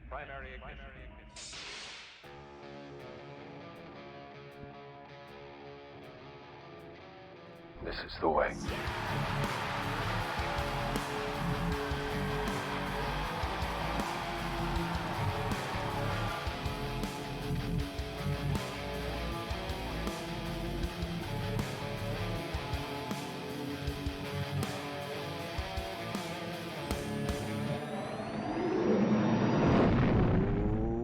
Primary ignition. This is the way.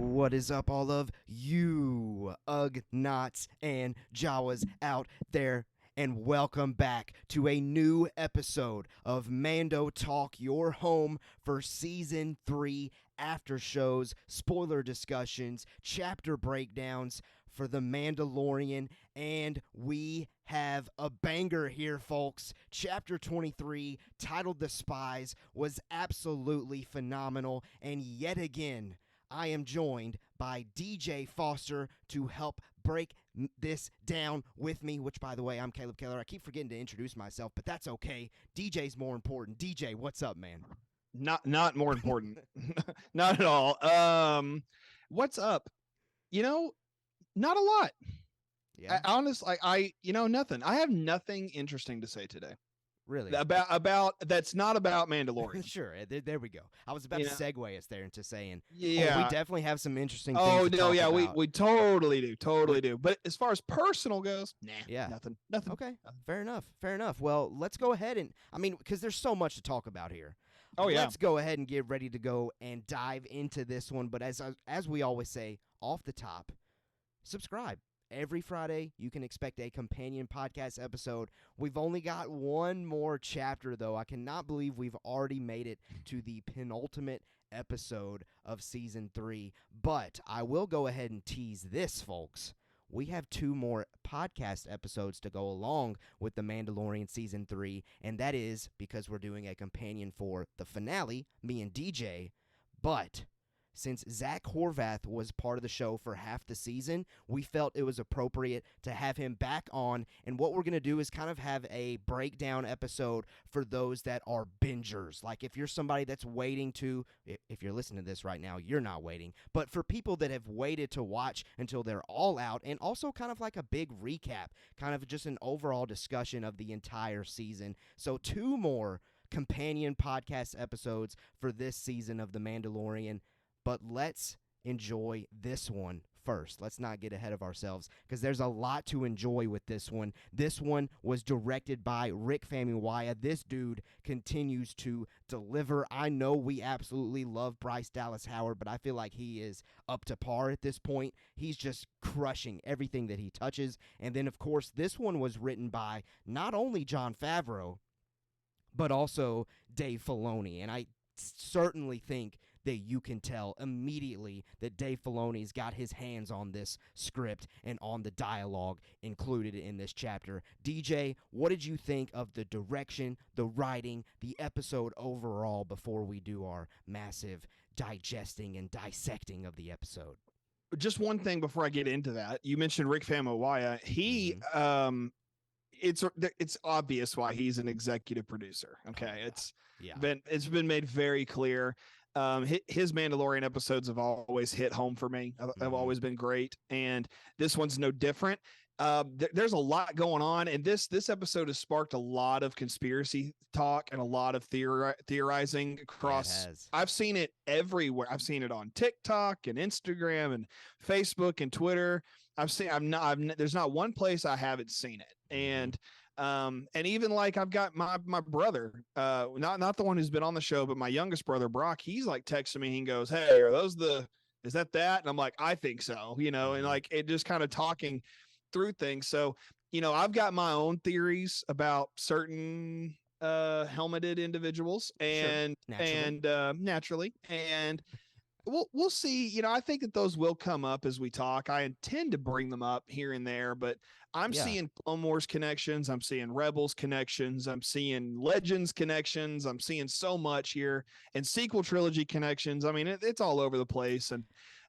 What is up, all of you Ugnaughts and Jawas out there, and welcome back to a new episode of Mando Talk, your home for Season 3 after shows, spoiler discussions, chapter breakdowns for The Mandalorian, and we have a banger here, folks. Chapter 23, titled The Spies, was absolutely phenomenal, and yet again, I am joined by DJ Foster to help break this down with me, which, by the way, I'm Caleb Keller. I keep forgetting to introduce myself, but that's okay. DJ's more important. DJ, what's up, man? Not more important. Not at all. What's up? Not a lot. Yeah, I nothing. I have nothing interesting to say today. really? About that's not about Mandalorian. Sure, there we go. I was about to segue us there into saying, Yeah, we definitely have some interesting things Oh to no, talk yeah, about. we totally do. But as far as personal goes, nah, Yeah. nothing. Okay, fair enough. Well, let's go ahead and, because there's so much to talk about here. Oh, yeah. Let's go ahead and get ready to go and dive into this one. But as we always say, off the top, subscribe. Every Friday, you can expect a companion podcast episode. We've only got one more chapter, though. I cannot believe we've already made it to the penultimate episode of Season 3. But I will go ahead and tease this, folks. We have two more podcast episodes to go along with The Mandalorian Season 3, and that is because we're doing a companion for the finale, me and DJ. But since Zach Horvath was part of the show for half the season, we felt it was appropriate to have him back on. And what we're going to do is kind of have a breakdown episode for those that are bingers. Like if you're somebody that's waiting to, if you're listening to this right now, you're not waiting. But for people that have waited to watch until they're all out, and also kind of like a big recap, kind of just an overall discussion of the entire season. So two more companion podcast episodes for this season of The Mandalorian. But let's enjoy this one first. Let's not get ahead of ourselves because there's a lot to enjoy with this one. This one was directed by Rick Famuyiwa. This dude continues to deliver. I know we absolutely love Bryce Dallas Howard, but I feel like he is up to par at this point. He's just crushing everything that he touches. And then, of course, this one was written by not only Jon Favreau, but also Dave Filoni. And I certainly think that you can tell immediately that Dave Filoni's got his hands on this script and on the dialogue included in this chapter. DJ, what did you think of the direction, the writing, the episode overall before we do our massive digesting and dissecting of the episode? Just one thing before I get into that. You mentioned Rick Famuyiwa. He it's obvious why he's an executive producer. Okay. It's been made very clear. His Mandalorian episodes have always hit home for me. Have always been great. And this one's no different. There's a lot going on, and this episode has sparked a lot of conspiracy talk and a lot of theorizing across. I've seen it everywhere. I've seen it on TikTok and Instagram and Facebook and Twitter. There's not one place I haven't seen it. And even like I've got my brother, not the one who's been on the show, but my youngest brother, Brock, he's like texting me. He goes, "Hey, is that?" And I'm like, "I think so," and like it just kind of talking through things. So, I've got my own theories about certain helmeted individuals and naturally. And we'll see. I think that those will come up as we talk. I intend to bring them up here and there, but I'm seeing Clone Wars connections. I'm seeing Rebels connections. I'm seeing Legends connections. I'm seeing so much here, and sequel trilogy connections. I mean, it's all over the place, and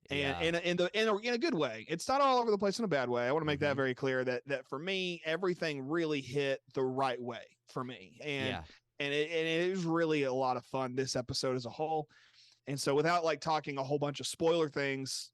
in a good way. It's not all over the place in a bad way. I want to make that very clear. That for me, everything really hit the right way for me, and it is really a lot of fun. This episode as a whole. And so without like talking a whole bunch of spoiler things,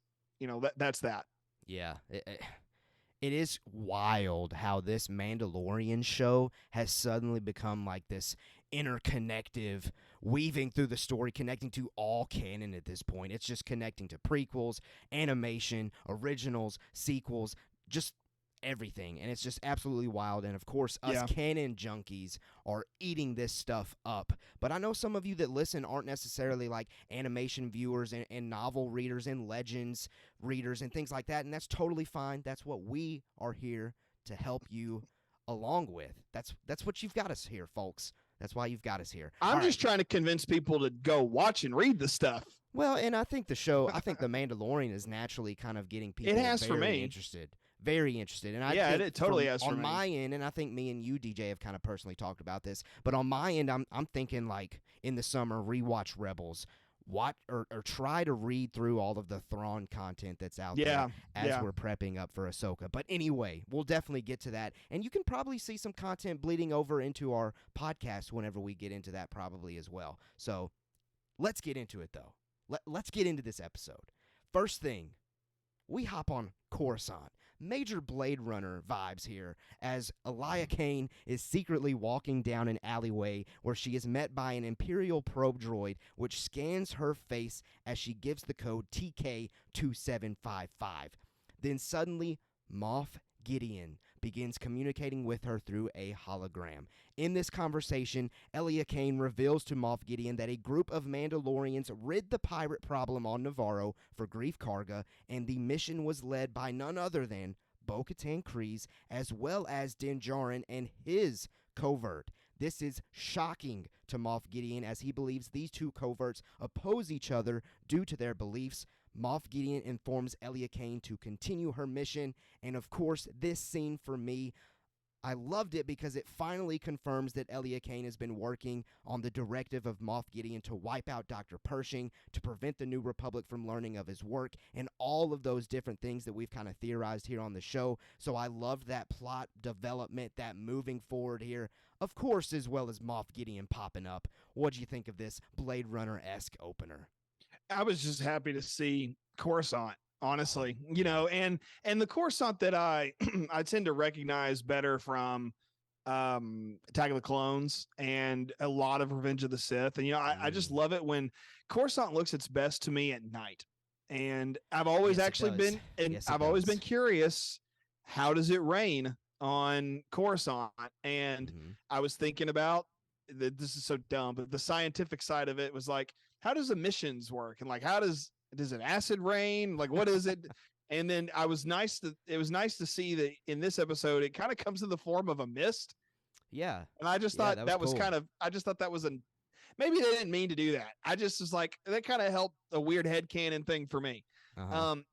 that's that. Yeah. It is wild how this Mandalorian show has suddenly become like this interconnective, weaving through the story, connecting to all canon at this point. It's just connecting to prequels, animation, originals, sequels, just everything. And it's just absolutely wild. And of course, us canon junkies are eating this stuff up. But I know some of you that listen aren't necessarily like animation viewers and novel readers and legends readers and things like that. And that's totally fine. That's what we are here to help you along with. That's what you've got us here, folks. That's why you've got us here. I'm just trying to convince people to go watch and read the stuff. Well, and I think the Mandalorian is naturally kind of getting people very interested. Very interested. And I think it totally has for me. On my end, and I think me and you, DJ, have kind of personally talked about this, but on my end, I'm thinking like in the summer, rewatch Rebels, watch or try to read through all of the Thrawn content that's out there as we're prepping up for Ahsoka. But anyway, we'll definitely get to that. And you can probably see some content bleeding over into our podcast whenever we get into that probably as well. So let's get into it, though. Let's get into this episode. First thing, we hop on Coruscant. Major Blade Runner vibes here as Elia Kane is secretly walking down an alleyway where she is met by an Imperial probe droid which scans her face as she gives the code TK2755. Then suddenly, Moff Gideon begins communicating with her through a hologram. In this conversation, Elia Kane reveals to Moff Gideon that a group of Mandalorians rid the pirate problem on Navarro for Greef Karga, and the mission was led by none other than Bo-Katan Kryze, as well as Din Djarin and his covert. This is shocking to Moff Gideon, as he believes these two coverts oppose each other due to their beliefs. Moff Gideon informs Elia Kane to continue her mission, and of course, this scene for me, I loved it because it finally confirms that Elia Kane has been working on the directive of Moff Gideon to wipe out Dr. Pershing, to prevent the New Republic from learning of his work, and all of those different things that we've kind of theorized here on the show. So I loved that plot development, that moving forward here, of course, as well as Moff Gideon popping up. What'd you think of this Blade Runner-esque opener? I was just happy to see Coruscant, honestly, and the Coruscant that I tend to recognize better from Attack of the Clones and a lot of Revenge of the Sith. And, I just love it when Coruscant looks its best to me at night. And I've always always been curious, how does it rain on Coruscant? And I was thinking about, this is so dumb, but the scientific side of it was like, how does emissions work? And like, does it acid rain? Like, what is it? And then it was nice to see that in this episode, it kind of comes in the form of a mist. Yeah. And I just thought that was cool. Maybe they didn't mean to do that. I just was like, that kind of helped a weird headcanon thing for me.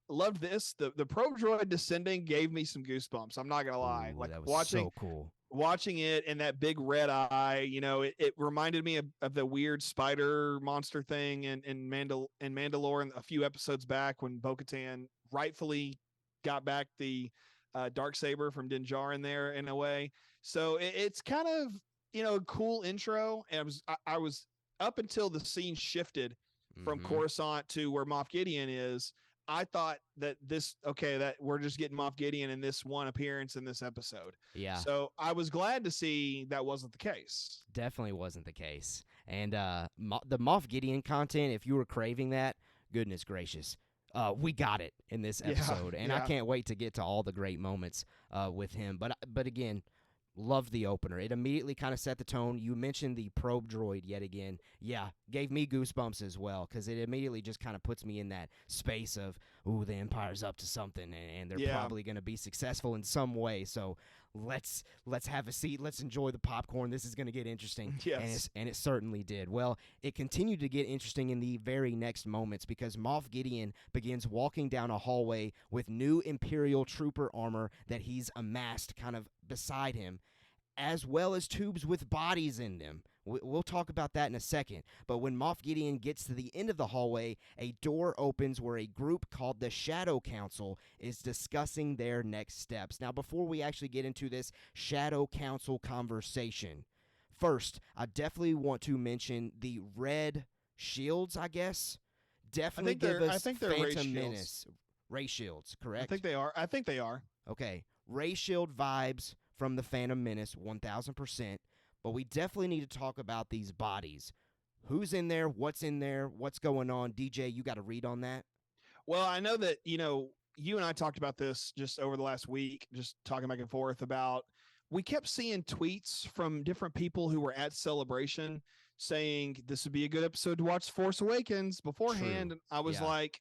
Loved this. The probe droid descending gave me some goosebumps. I'm not going to lie. Like, that was so cool. Watching it and that big red eye, it reminded me of the weird spider monster thing in Mandalore and a few episodes back when Bo-Katan rightfully got back the Darksaber from Din Djarin there in a way. So it's kind of, a cool intro. And I was up until the scene shifted from Coruscant to where Moff Gideon is. I thought that that we're just getting Moff Gideon in this one appearance in this episode. Yeah. So I was glad to see that wasn't the case. Definitely wasn't the case. And the Moff Gideon content, if you were craving that, goodness gracious, we got it in this episode. And I can't wait to get to all the great moments with him. But again, loved the opener. It immediately kind of set the tone. You mentioned the probe droid yet again. Yeah, gave me goosebumps as well, because it immediately just kind of puts me in that space of, ooh, the Empire's up to something, and they're probably going to be successful in some way. So let's have a seat. Let's enjoy the popcorn. This is going to get interesting. Yes. And it certainly did. Well, it continued to get interesting in the very next moments, because Moff Gideon begins walking down a hallway with new Imperial trooper armor that he's amassed kind of beside him, as well as tubes with bodies in them. We'll talk about that in a second. But when Moff Gideon gets to the end of the hallway, a door opens where a group called the Shadow Council is discussing their next steps. Now, before we actually get into this Shadow Council conversation, first, I definitely want to mention the red shields, I guess, Definitely give us I think they're Phantom Ray Menace. Ray Shields, correct? I think they are. Okay. Ray Shield vibes from the Phantom Menace, 1,000%. But we definitely need to talk about these bodies. Who's in there? What's going on? DJ, you got a read on that? Well, I know that, you and I talked about this just over the last week, just talking back and forth about, we kept seeing tweets from different people who were at Celebration saying this would be a good episode to watch Force Awakens beforehand. True. And I was like,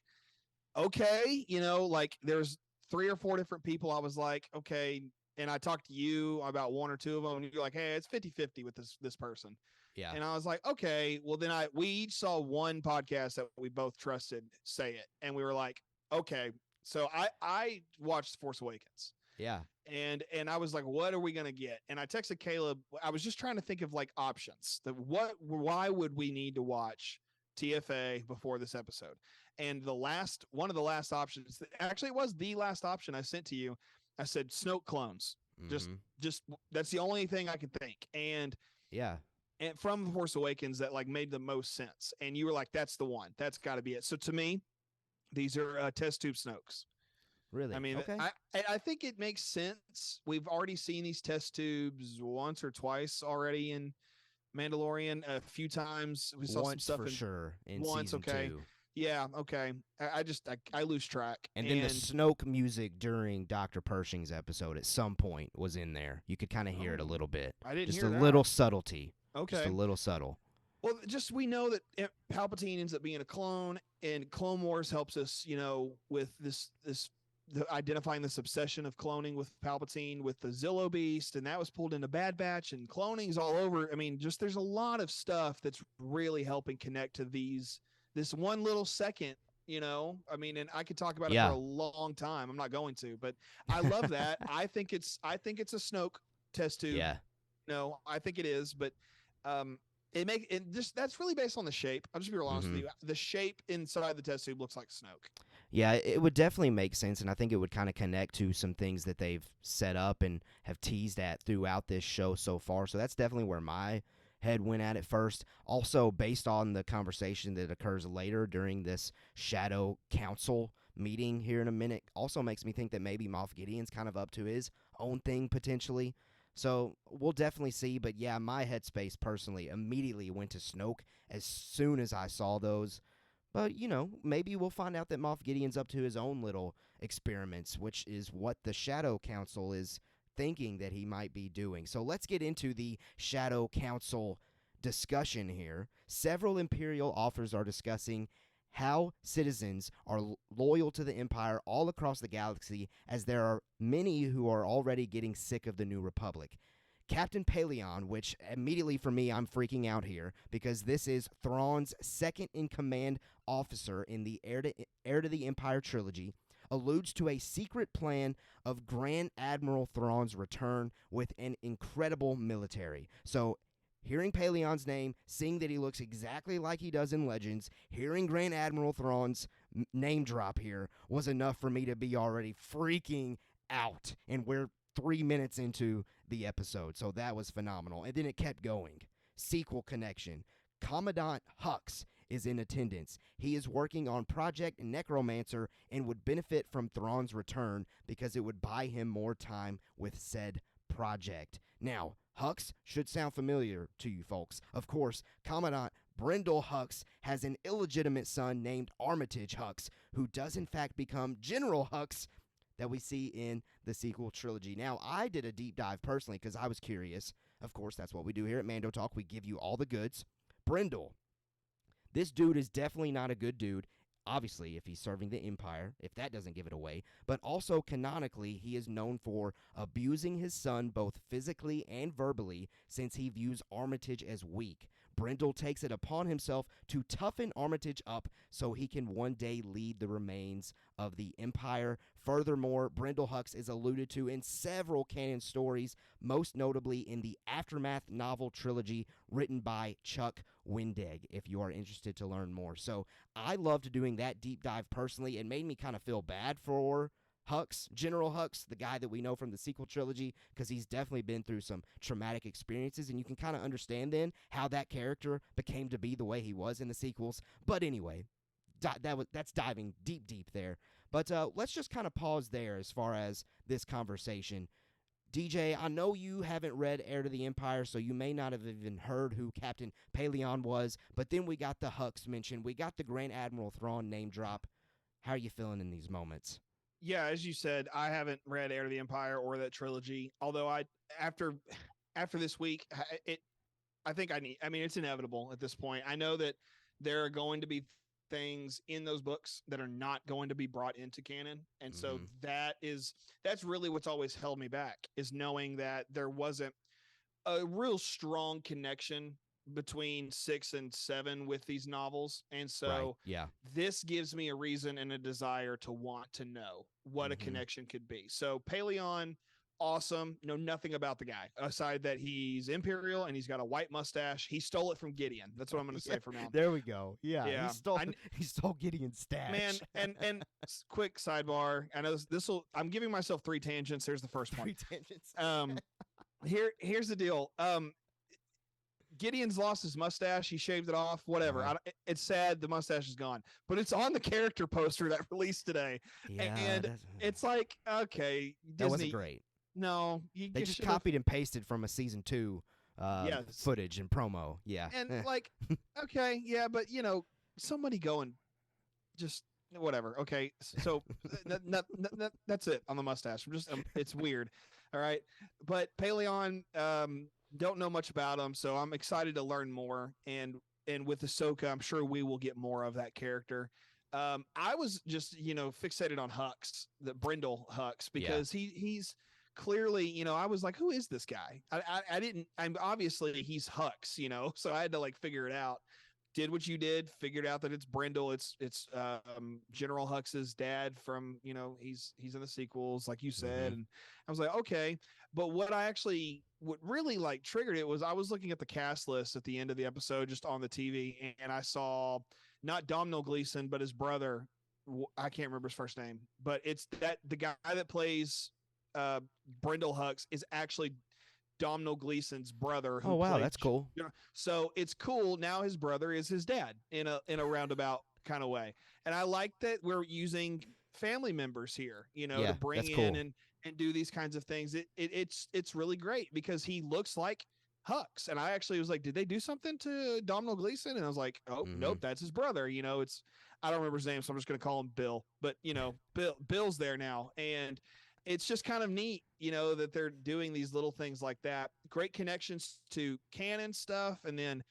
okay, like there's 3 or 4 different people. I was like, okay. And I talked to you about 1 or 2 of them, and you're like, hey, it's 50-50 with this person. Yeah. And I was like, okay, well then we each saw one podcast that we both trusted say it. And we were like, okay. So I watched Force Awakens. Yeah. And I was like, what are we going to get? And I texted Caleb. I was just trying to think of like options. Why would we need to watch TFA before this episode? And one of the last options, actually it was the last option I sent to you. I said Snoke clones. Mm-hmm. Just that's the only thing I could think. And from The Force Awakens that like made the most sense. And you were like, that's the one. That's got to be it. So to me, these are test tube Snokes. Really? I mean, okay. I think it makes sense. We've already seen these test tubes once or twice already in Mandalorian. A few times we saw some stuff for sure in once. season Okay. 2. Yeah. Okay. I lose track. And then the Snoke music during Dr. Pershing's episode at some point was in there. You could kind of hear it a little bit. I didn't just hear a that. little subtlety. Okay. Just a little subtle. Well, just we know that Palpatine ends up being a clone, and Clone Wars helps us, with identifying this obsession of cloning with Palpatine with the Zillo Beast, and that was pulled into Bad Batch, and cloning's all over. I mean, just there's a lot of stuff that's really helping connect to this one little second. I mean, and I could talk about it for a long time. I'm not going to, but I love that. I think it's a Snoke test tube. Yeah. No, I think it is, but that's really based on the shape. I'll just be real honest with you. The shape inside the test tube looks like Snoke. Yeah, it would definitely make sense, and I think it would kind of connect to some things that they've set up and have teased at throughout this show so far. So that's definitely where my head went at first. Also, based on the conversation that occurs later during this Shadow Council meeting here in a minute, also makes me think that maybe Moff Gideon's kind of up to his own thing potentially. So we'll definitely see, but yeah, my headspace personally immediately went to Snoke as soon as I saw those. But, maybe we'll find out that Moff Gideon's up to his own little experiments, which is what the Shadow Council is thinking that he might be doing. So let's get into the Shadow Council discussion here. Several Imperial authors are discussing how citizens are loyal to the Empire all across the galaxy, as there are many who are already getting sick of the New Republic. Captain Paleon, which immediately for me, I'm freaking out here, because this is Thrawn's second-in-command officer in the Heir to the Empire trilogy, alludes to a secret plan of Grand Admiral Thrawn's return with an incredible military. So, hearing Paleon's name, seeing that he looks exactly like he does in Legends, hearing Grand Admiral Thrawn's name drop here was enough for me to be already freaking out. And we're 3 minutes into the episode, so that was phenomenal. And then it kept going. Sequel connection. Commandant Hux is in attendance. He is working on Project Necromancer and would benefit from Thrawn's return because it would buy him more time with said project. Now, Hux should sound familiar to you folks. Of course, Commandant Brendol Hux has an illegitimate son named Armitage Hux, who does in fact become General Hux that we see in the sequel trilogy. Now, I did a deep dive personally because I was curious. Of course, that's what we do here at Mando Talk. We give you all the goods. Brendol, this dude is definitely not a good dude. Obviously, if he's serving the Empire, if that doesn't give it away. But also, canonically, he is known for abusing his son both physically and verbally, since he views Armitage as weak. Brendol takes it upon himself to toughen Armitage up so he can one day lead the remains of the Empire. Furthermore, Brendol Hux is alluded to in several canon stories, most notably in the Aftermath novel trilogy written by Chuck Wendig, if you are interested to learn more. So I loved doing that deep dive personally. It made me kind of feel bad for Hux, General Hux, the guy that we know from the sequel trilogy, because he's definitely been through some traumatic experiences, and you can kind of understand then how that character became to be the way he was in the sequels. But anyway, that's diving deep there. But let's just kind of pause there as far as this conversation. DJ, I know you haven't read Heir to the Empire, so you may not have even heard who Captain Paleon was, but then we got the Hux mention. We got the Grand Admiral Thrawn name drop. How are you feeling in these moments? Yeah, as you said, I haven't read Heir to the Empire or that trilogy, although after this week, I think I mean, it's inevitable at this point. I know that there are going to be things in those books that are not going to be brought into canon. And so that's really what's always held me back, is knowing that there wasn't a real strong connection between 6 and 7 with these novels. And so this gives me a reason and a desire to want to know what a connection could be. So Paleon, awesome. Know nothing about the guy aside that he's Imperial and he's got a white mustache. He stole it from Gideon. That's what I'm going to say from now. There we go. Yeah. He stole Gideon's stash. Man, and quick sidebar. I know I'm giving myself 3 tangents. Here's the first one. 3 tangents. Here's the deal. Gideon's lost his mustache. He shaved it off. Whatever. It's sad. The mustache is gone, but it's on the character poster that released today. Yeah, and it's like, okay, Disney, that wasn't great. No, they just copied and pasted from a season 2 footage and promo. Yeah. And like, okay, yeah, but somebody go and just whatever. Okay. So that's it on the mustache. It's weird. All right. But Paleon, don't know much about him. So I'm excited to learn more. And with Ahsoka, I'm sure we will get more of that character. I was just, fixated on Hux, the Brindle Hux, because he's clearly, I was like, who is this guy? I'm obviously he's Hux, so I had to figure it out. Did what you did, figured out that it's Brindle. It's General Hux's dad from, he's in the sequels, like you said. And I was like, okay. But what really triggered it was I was looking at the cast list at the end of the episode, just on the TV, and I saw not Domhnall Gleeson, but his brother. I can't remember his first name, but it's the guy that plays Brindle Hux is actually Domhnall Gleeson's brother. Oh wow, that's cool. So it's cool. Now his brother is his dad in a roundabout kind of way, and I like that we're using family members here, to bring in and do these kinds of things. It's really great because he looks like Hux, and I actually was like, did they do something to Domhnall Gleeson? And I was like, oh nope, that's his brother. I don't remember his name, so I'm just gonna call him Bill. But Bill's there now, and it's just kind of neat, that they're doing these little things like that. Great connections to canon stuff. And then,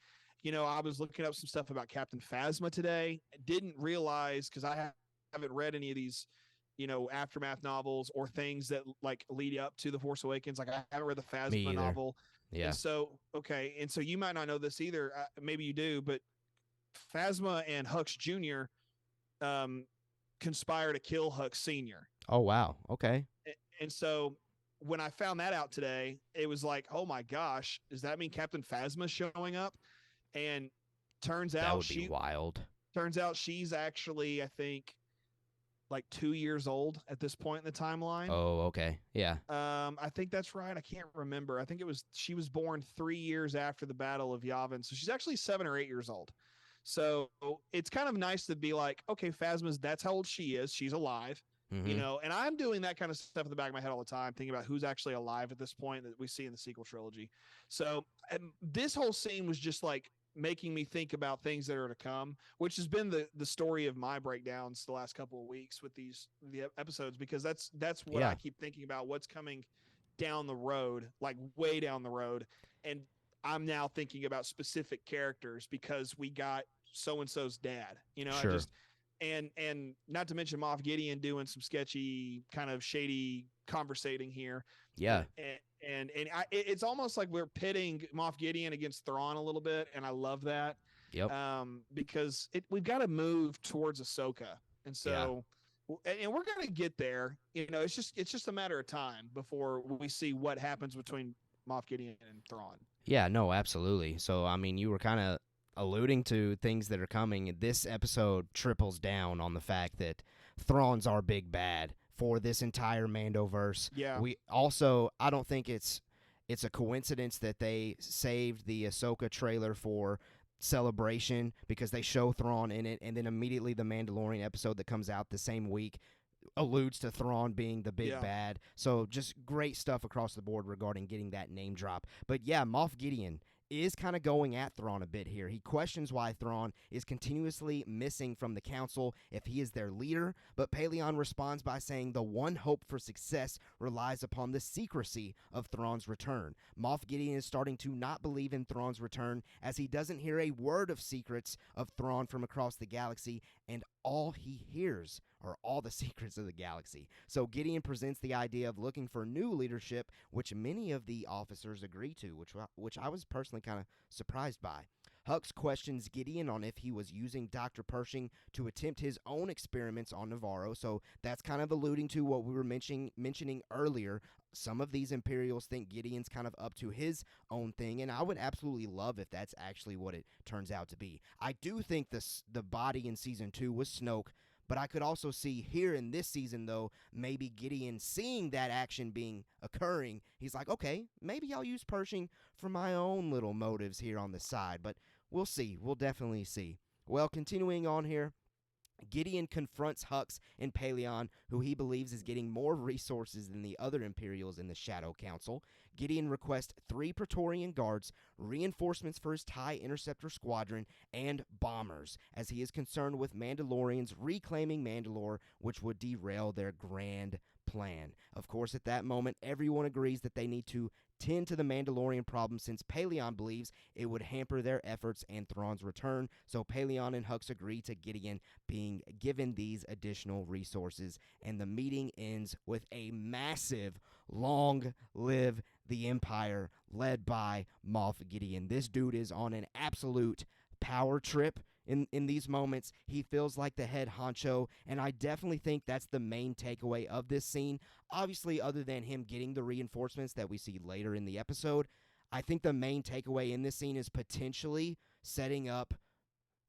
I was looking up some stuff about Captain Phasma today. Didn't realize, because I haven't read any of these, aftermath novels or things that lead up to The Force Awakens. I haven't read the Phasma novel. Yeah. And so you might not know this either. Maybe you do, but Phasma and Hux Jr. Conspire to kill Hux Sr. Oh, wow. Okay. And so when I found that out today, it was like, oh my gosh, does that mean Captain Phasma showing up? And turns out that would be wild. Turns out she's actually, I think, 2 years old at this point in the timeline. Oh, okay. Yeah. I think that's right. I can't remember. I think she was born 3 years after the Battle of Yavin. So she's actually 7 or 8 years old. So it's kind of nice to be like, okay, that's how old she is. She's alive. And I'm doing that kind of stuff in the back of my head all the time, thinking about who's actually alive at this point that we see in the sequel trilogy. So this whole scene was just making me think about things that are to come, which has been the story of my breakdowns the last couple of weeks with the episodes, because that's what I keep thinking about, what's coming down the road, way down the road. And I'm now thinking about specific characters because we got so-and-so's dad, Sure. And not to mention Moff Gideon doing some sketchy kind of shady conversating here. Yeah. And it's almost like we're pitting Moff Gideon against Thrawn a little bit. And I love that. Yep. Because we've got to move towards Ahsoka. And so, and we're going to get there, it's just a matter of time before we see what happens between Moff Gideon and Thrawn. Yeah, no, absolutely. So, I mean, you were kind of alluding to things that are coming. This episode triples down on the fact that Thrawn's our big bad for this entire Mandoverse. Yeah. We also, I don't think it's a coincidence that they saved the Ahsoka trailer for celebration because they show Thrawn in it, and then immediately the Mandalorian episode that comes out the same week alludes to Thrawn being the big bad. So just great stuff across the board regarding getting that name drop. But yeah, Moff Gideon is kind of going at Thrawn a bit here. He questions why Thrawn is continuously missing from the council if he is their leader, but Pellaeon responds by saying the one hope for success relies upon the secrecy of Thrawn's return. Moff Gideon is starting to not believe in Thrawn's return as he doesn't hear a word of secrets of Thrawn from across the galaxy, and all he hears are all the secrets of the galaxy. So Gideon presents the idea of looking for new leadership, which many of the officers agree to, which I was personally kind of surprised by. Hux questions Gideon on if he was using Dr. Pershing to attempt his own experiments on Navarro, so that's kind of alluding to what we were mentioning earlier. Some of these Imperials think Gideon's kind of up to his own thing, and I would absolutely love if that's actually what it turns out to be. I do think the body in Season 2 was Snoke, but I could also see here in this season, though, maybe Gideon seeing that action occurring, he's like, okay, maybe I'll use Pershing for my own little motives here on the side, but we'll see. We'll definitely see. Well, continuing on here, Gideon confronts Hux and Pellaeon, who he believes is getting more resources than the other Imperials in the Shadow Council. Gideon requests 3 Praetorian guards, reinforcements for his TIE Interceptor Squadron, and bombers, as he is concerned with Mandalorians reclaiming Mandalore, which would derail their grand plan. Of course, at that moment, everyone agrees that they need to tend to the Mandalorian problem since Pellaeon believes it would hamper their efforts and Thrawn's return, so Pellaeon and Hux agree to Gideon being given these additional resources, and the meeting ends with a massive long live the Empire led by Moff Gideon. This dude is on an absolute power trip. In these moments, he feels like the head honcho, and I definitely think that's the main takeaway of this scene. Obviously, other than him getting the reinforcements that we see later in the episode, I think the main takeaway in this scene is potentially setting up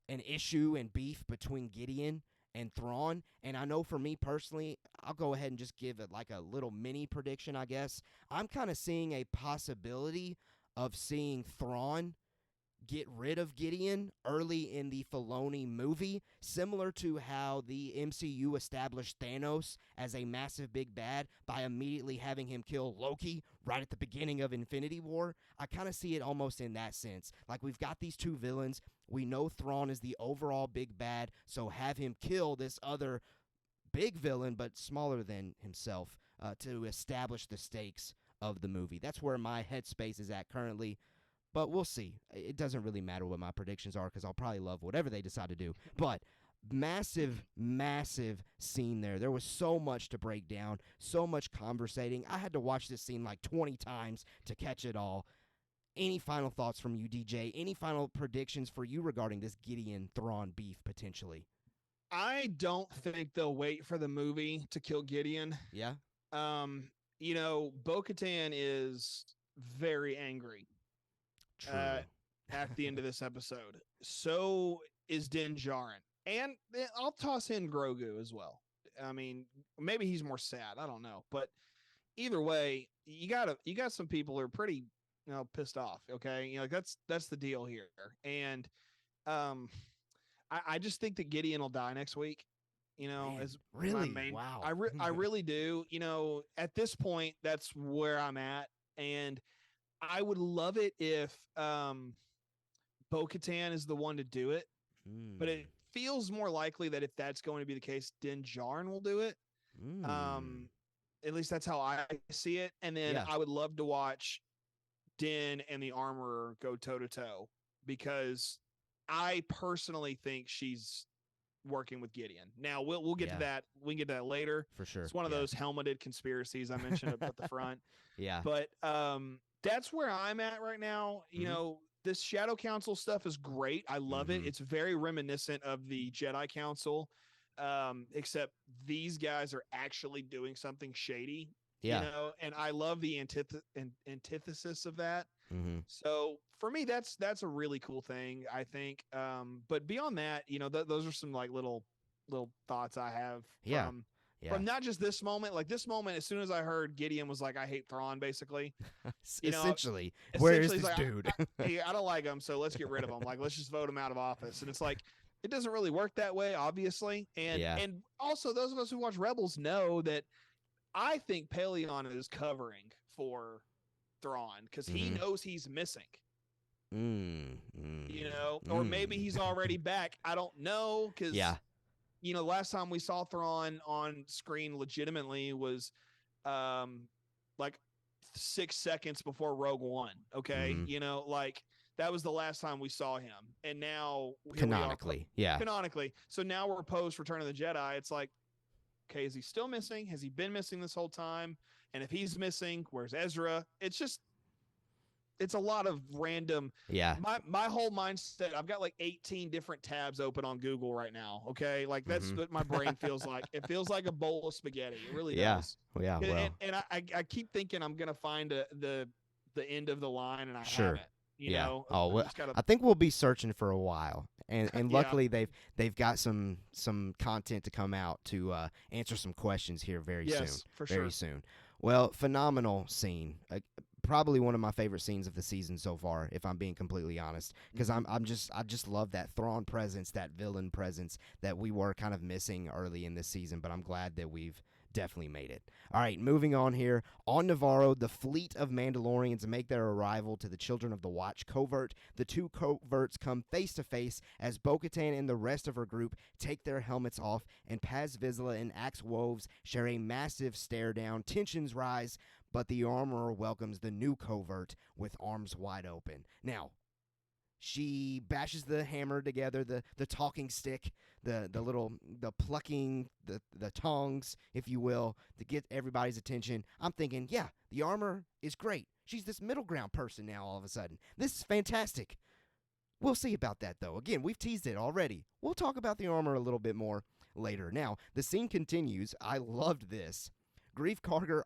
an issue and beef between Gideon and Thrawn. And I know for me personally, I'll go ahead and just give it like a little mini prediction, I guess. I'm kind of seeing a possibility of seeing Thrawn get rid of Gideon early in the Filoni movie, similar to how the MCU established Thanos as a massive big bad by immediately having him kill Loki right at the beginning of Infinity War. I kind of see it almost in that sense. Like, we've got these two villains. We know Thrawn is the overall big bad, so have him kill this other big villain, but smaller than himself, to establish the stakes of the movie. That's where my headspace is at currently. But we'll see. It doesn't really matter what my predictions are because I'll probably love whatever they decide to do. But massive, massive scene there. There was so much to break down, so much conversating. I had to watch this scene like 20 times to catch it all. Any final thoughts from you, DJ? Any final predictions for you regarding this Gideon-Thrawn beef potentially? I don't think they'll wait for the movie to kill Gideon. Yeah? Bo-Katan is very angry. True. At the end of this episode. So is Din Djarin. And I'll toss in Grogu as well. I mean, maybe he's more sad. I don't know. But either way, you got some people who are pretty, pissed off. Okay. That's the deal here. And I just think that Gideon will die next week. Man, as really? my main, Wow. I really do. At this point, that's where I'm at. And I would love it if Bo-Katan is the one to do it, but it feels more likely that if that's going to be the case, Din Djarin will do it. At least that's how I see it. And then I would love to watch Din and the Armorer go toe-to-toe because I personally think she's working with Gideon. Now we'll get to that. We can get to that later. For sure. It's one of those helmeted conspiracies I mentioned up at the front. Yeah. But that's where I'm at right now. This Shadow Council stuff is great. I love it. It's very reminiscent of the Jedi Council, except these guys are actually doing something shady. Yeah. And I love the antithesis of that. So for me, that's a really cool thing, I think. But beyond that, those are some like little thoughts I have. from not just this moment, like this moment, as soon as I heard Gideon was like, I hate Thrawn, basically. Essentially, where is this like, dude? I don't like him, so let's get rid of him. Like, let's just vote him out of office. And it's like, it doesn't really work that way, obviously. And also, those of us who watch Rebels know that I think Pelion is covering for Thrawn because he knows he's missing. Or maybe he's already back. I don't know because last time we saw Thrawn on screen legitimately was like 6 seconds before Rogue One. Okay, like that was the last time we saw him, and now canonically. So now we're post Return of the Jedi. It's like, okay, is he still missing? Has he been missing this whole time? And if he's missing, where's Ezra? It's a lot of random. Yeah. My whole mindset, I've got like 18 different tabs open on Google right now. Okay. Like that's what my brain feels like. It feels like a bowl of spaghetti. It really does. Yeah. Well, and I keep thinking I'm going to find the end of the line and I haven't. You know, I think we'll be searching for a while, and luckily they've got some content to come out to answer some questions here very soon. Well, phenomenal scene. Probably one of my favorite scenes of the season so far, if I'm being completely honest, because I just love that Thrawn presence, that villain presence that we were kind of missing early in this season. But I'm glad that we've definitely made it. All right, moving on here. On Navarro, the fleet of Mandalorians make their arrival to the Children of the Watch covert. The two coverts come face to face as Bo-Katan and the rest of her group take their helmets off, and Paz Vizsla and Axe Woves share a massive stare down. Tensions rise, but the armorer welcomes the new covert with arms wide open. Now, she bashes the hammer together, the talking stick, the plucking, the tongs, if you will, to get everybody's attention. I'm thinking, yeah, the armor is great. She's this middle ground person now all of a sudden. This is fantastic. We'll see about that, though. Again, we've teased it already. We'll talk about the armor a little bit more later. Now, the scene continues. I loved this. Grief Karga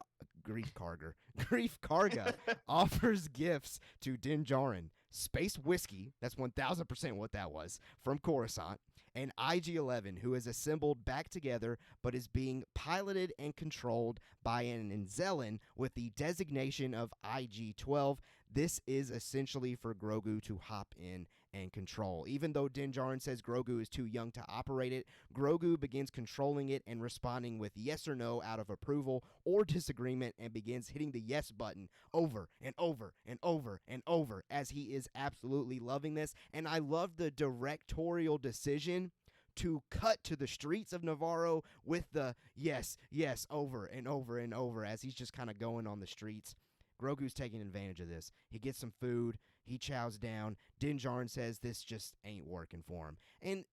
offers gifts to Din Djarin. Space Whiskey, that's 1,000% what that was, from Coruscant, and IG-11, who is assembled back together but is being piloted and controlled by an Anzellan with the designation of IG-12. This is essentially for Grogu to hop in and control. Even though Din Djarin says Grogu is too young to operate it, Grogu begins controlling it and responding with yes or no out of approval or disagreement, and begins hitting the yes button over and over and over and over as he is absolutely loving this. And I love the directorial decision to cut to the streets of Navarro with the yes, yes, over and over and over as he's just kind of going on the streets. Grogu's taking advantage of this. He gets some food. He chows down. Din Djarin says this just ain't working for him. And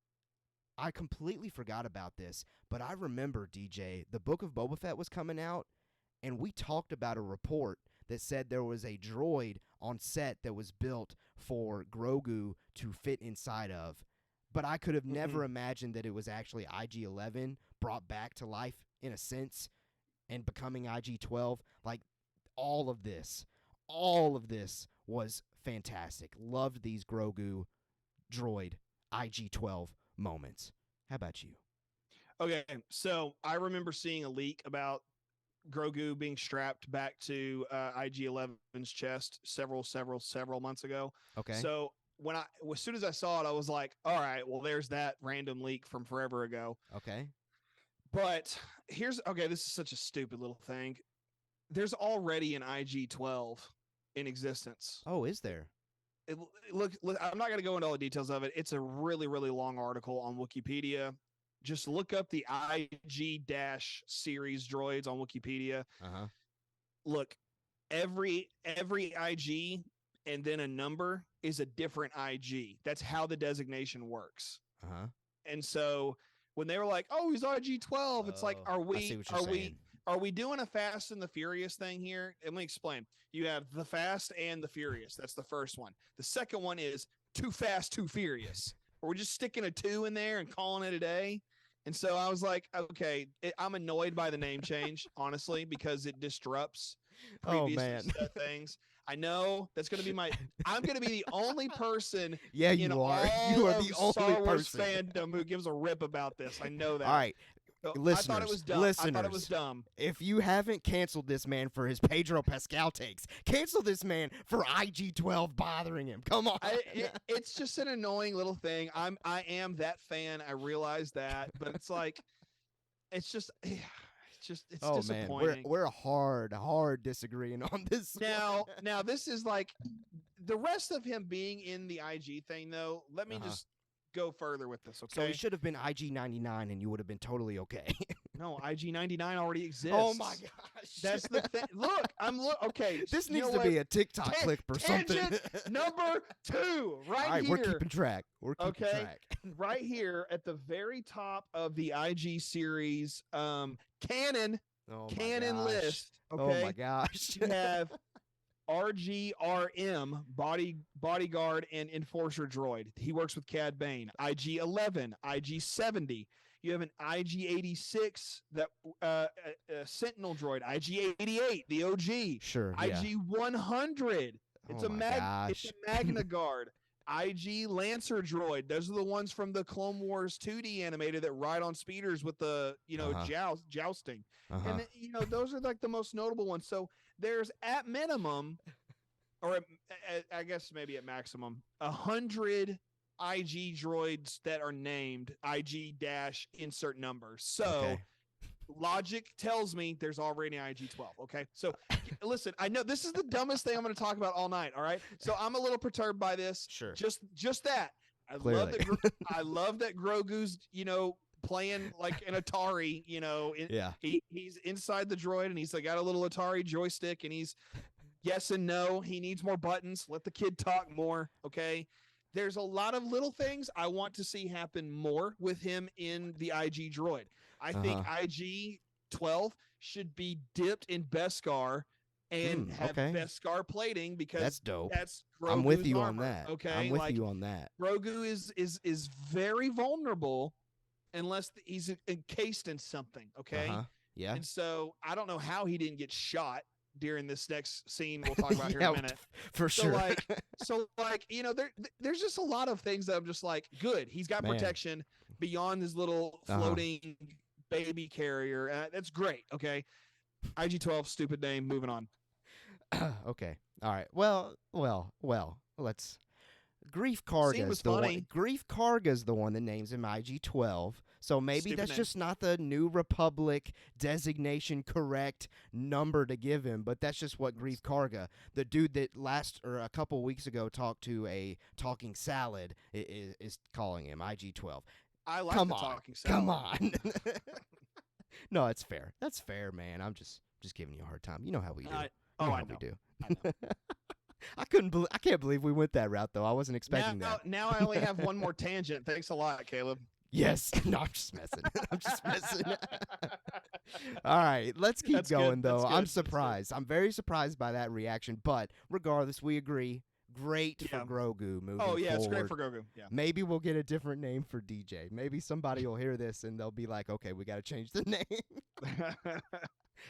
I completely forgot about this, but I remember, DJ, the Book of Boba Fett was coming out, and we talked about a report that said there was a droid on set that was built for Grogu to fit inside of. But I could have never imagined that it was actually IG-11 brought back to life in a sense and becoming IG-12. Like, all of this was fantastic. Loved these Grogu droid IG-12 moments. How about you? Okay, so I remember seeing a leak about Grogu being strapped back to IG-11's chest several months ago. Okay. So as soon as I saw it, I was like, all right, well, there's that random leak from forever ago. Okay. But this is such a stupid little thing. There's already an IG-12 in existence. Oh, is there? Look, I'm not going to go into all the details of it. It's a really, really long article on Wikipedia. Just look up the IG-series droids on Wikipedia. Uh-huh. Look, every IG and then a number is a different IG. That's how the designation works. Uh-huh. And so when they were like, "Oh, he's IG-12," it's like, are we doing a Fast and the Furious thing here? Let me explain. You have the Fast and the Furious. That's the first one. The second one is Too Fast, Too Furious. We're just sticking a 2 in there and calling it a day. And so I was like, okay, I'm annoyed by the name change, honestly, because it disrupts previous things. I know that's going to be I'm going to be the only person you are the only Star Wars person fandom who gives a rip about this. I know that. All right. listeners, I thought it was dumb. listeners, I thought it was dumb. If you haven't canceled this man for his Pedro Pascal takes, cancel this man for IG-12 bothering him. Come on. It's just an annoying little thing. I am that fan. I realize that, but it's like, it's disappointing. Man, we're hard disagreeing on this. Now this is like the rest of him being in the IG thing, though. Let me just go further with this, okay? So he should have been IG-99 and you would have been totally okay. No, IG-99 already exists. Oh my gosh. That's the thing. Look, okay. This needs to be a TikTok clip or something. Number 2, right All right, here. we're keeping track. Track. Right here at the very top of the IG series canon list. Okay. Oh my gosh. You have RGRM, bodyguard and enforcer droid. He works with Cad Bane. IG-11, IG-70. You have an IG-86 that Sentinel droid. IG-88, the OG. Sure. IG-100. It's a Magna Guard. IG Lancer droid. Those are the ones from the Clone Wars 2D animated that ride on speeders with the jousting. And those are like the most notable ones. So there's at minimum, or I guess maybe at maximum, 100 IG droids that are named IG- insert number. So logic tells me there's already an IG-12. Okay. So listen, I know this is the dumbest thing I'm going to talk about all night. All right. So I'm a little perturbed by this. Sure. Just that. I love that Grogu's, playing like an Atari, he's inside the droid and he's like got a little Atari joystick and he's yes and no. He needs more buttons. Let the kid talk more. Okay. There's a lot of little things I want to see happen more with him in the IG droid. I think IG-12 should be dipped in Beskar and have Beskar plating because that's dope. That's Grogu's I'm with you armor, on that. Okay, I'm with you on that. Grogu is very vulnerable unless he's encased in something. Okay, yeah. And so I don't know how he didn't get shot during this next scene we'll talk about here in a minute. For sure. There's just a lot of things that I'm just like, good. He's got protection beyond his little floating baby carrier. That's great. Okay. IG-12, stupid name. Moving on. Okay. All right. Well, let's. Grief Karga's the one. Grief Karga's the one that names him IG-12. So maybe Stupid that's name. just not the New Republic designation correct number to give him, but that's just what Grief Karga, the dude that a couple weeks ago talked to a talking salad, is calling him IG-12. I like talking salad. Come on. No, it's fair. That's fair, man. I'm just giving you a hard time. You know how we do. I know. We do. I know. I can't believe we went that route though. I wasn't expecting that. Now I only have one more tangent. Thanks a lot, Caleb. Yes. No, I'm just messing. All right, let's keep going though. I'm surprised. I'm very surprised by that reaction, but regardless, we agree. Great for Grogu moving forward. It's great for Grogu. Yeah. Maybe we'll get a different name for DJ. Maybe somebody will hear this and they'll be like, okay, we got to change the name.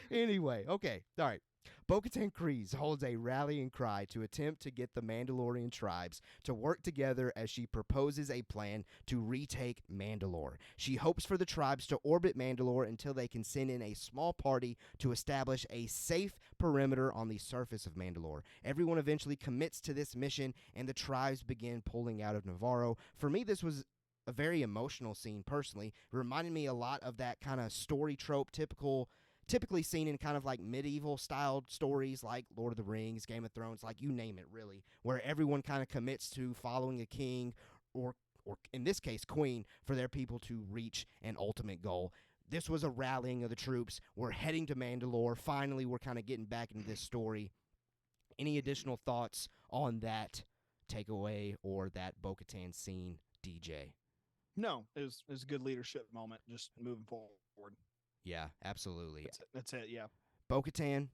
Anyway, okay. All right. Bo-Katan Kryze holds a rallying cry to attempt to get the Mandalorian tribes to work together as she proposes a plan to retake Mandalore. She hopes for the tribes to orbit Mandalore until they can send in a small party to establish a safe perimeter on the surface of Mandalore. Everyone eventually commits to this mission, and the tribes begin pulling out of Navarro. For me, this was a very emotional scene personally. It reminded me a lot of that kind of story trope typically seen in kind of like medieval styled stories like Lord of the Rings, Game of Thrones, like you name it really, where everyone kind of commits to following a king or in this case queen for their people to reach an ultimate goal. This was a rallying of the troops. We're heading to Mandalore. Finally, we're kind of getting back into this story. Any additional thoughts on that takeaway or that Bo-Katan scene, DJ? No, it was a good leadership moment just moving forward. Yeah, absolutely. That's it, yeah. Bo-Katan,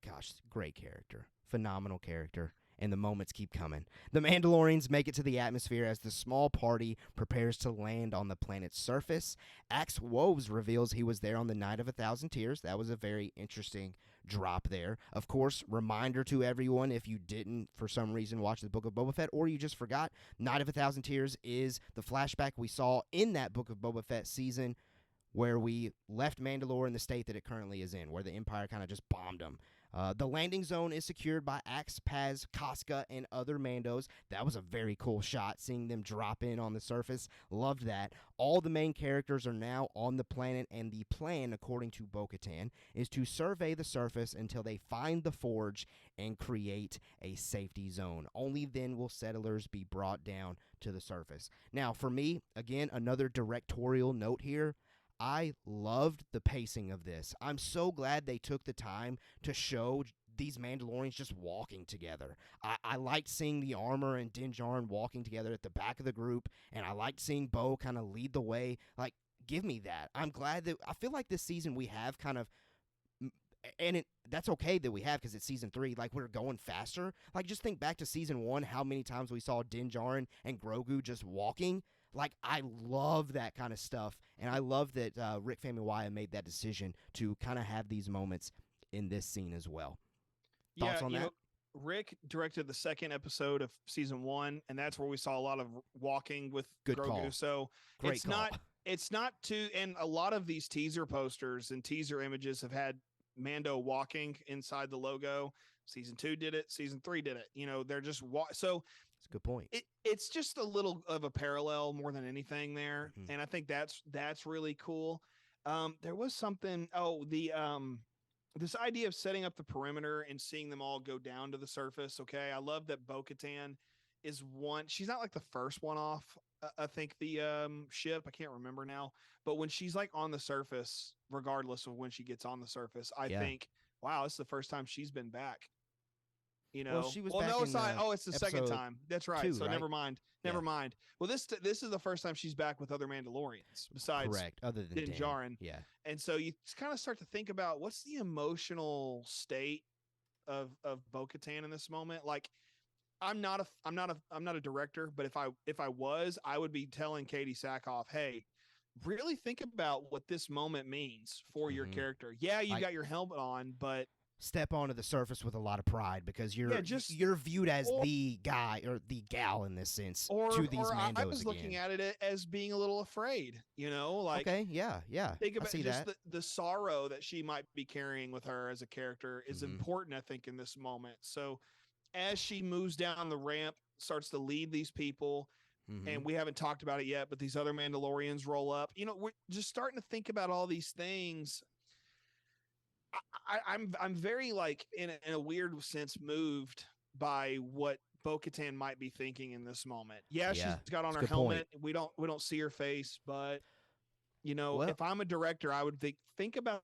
gosh, great character. Phenomenal character. And the moments keep coming. The Mandalorians make it to the atmosphere as the small party prepares to land on the planet's surface. Axe Woves reveals he was there on the Night of 1,000 Tears. That was a very interesting drop there. Of course, reminder to everyone, if you didn't for some reason watch the Book of Boba Fett or you just forgot, Night of 1,000 Tears is the flashback we saw in that Book of Boba Fett season where we left Mandalore in the state that it currently is in, where the Empire kind of just bombed them. The landing zone is secured by Axe, Paz, Casca, and other Mandos. That was a very cool shot, seeing them drop in on the surface. Loved that. All the main characters are now on the planet, and the plan, according to Bo-Katan, is to survey the surface until they find the forge and create a safety zone. Only then will settlers be brought down to the surface. Now, for me, again, another directorial note here. I loved the pacing of this. I'm so glad they took the time to show these Mandalorians just walking together. I liked seeing the armor and Din Djarin walking together at the back of the group, and I liked seeing Bo kind of lead the way. Like, give me that. I'm glad that I feel like this season we have kind of, and that's okay that we have because it's season 3. Like, we're going faster. Like, just think back to season 1, how many times we saw Din Djarin and Grogu just walking. Like, I love that kind of stuff, and I love that Rick Famuyiwa made that decision to kind of have these moments in this scene as well. Thoughts on that? Rick directed the second episode of season 1, and that's where we saw a lot of walking with Good Grogu. Call. So Great call. It's not too, and a lot of these teaser posters and teaser images have had Mando walking inside the logo. Season 2 did it. Season 3 did it. You know, they're just so. That's a good point. It's just a little of a parallel more than anything there, and I think that's really cool. There was something. This idea of setting up the perimeter and seeing them all go down to the surface. Okay, I love that Bo-Katan is one. She's not like the first one off. I think the ship. I can't remember now, but when she's like on the surface, regardless of when she gets on the surface, I think, wow, this is the first time she's been back. You know, well, she was well, back no, in, it's not. It's the second time. That's right. 2, so right? never mind. Never mind. Well, this is the first time she's back with other Mandalorians besides correct, other than Din Djarin. Yeah. And so you kind of start to think about what's the emotional state of Bo-Katan in this moment. Like, I'm not a director, but if I was, I would be telling Katie Sackhoff, hey, really think about what this moment means for your character. Yeah, you got your helmet on, but step onto the surface with a lot of pride because you're viewed as the guy or the gal in this sense to these Mandos. I was looking at it as being a little afraid, you know, like, okay, yeah. Think about just that. the sorrow that she might be carrying with her as a character is important, I think, in this moment. So as she moves down the ramp, starts to lead these people, and we haven't talked about it yet, but these other Mandalorians roll up. You know, we're just starting to think about all these things. I'm very, like, in a weird sense moved by what Bo-Katan might be thinking in this moment. Yeah, she's got on her helmet. We don't see her face, but you know, if I'm a director, I would think about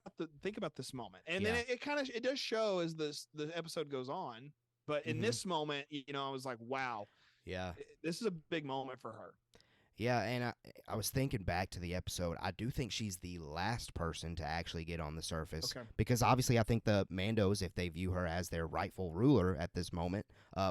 this moment. And then it does show as the episode goes on. But in this moment, you know, I was like, wow. Yeah. This is a big moment for her. Yeah, and I was thinking back to the episode. I do think she's the last person to actually get on the surface. Okay. Because obviously I think the Mandos, if they view her as their rightful ruler at this moment,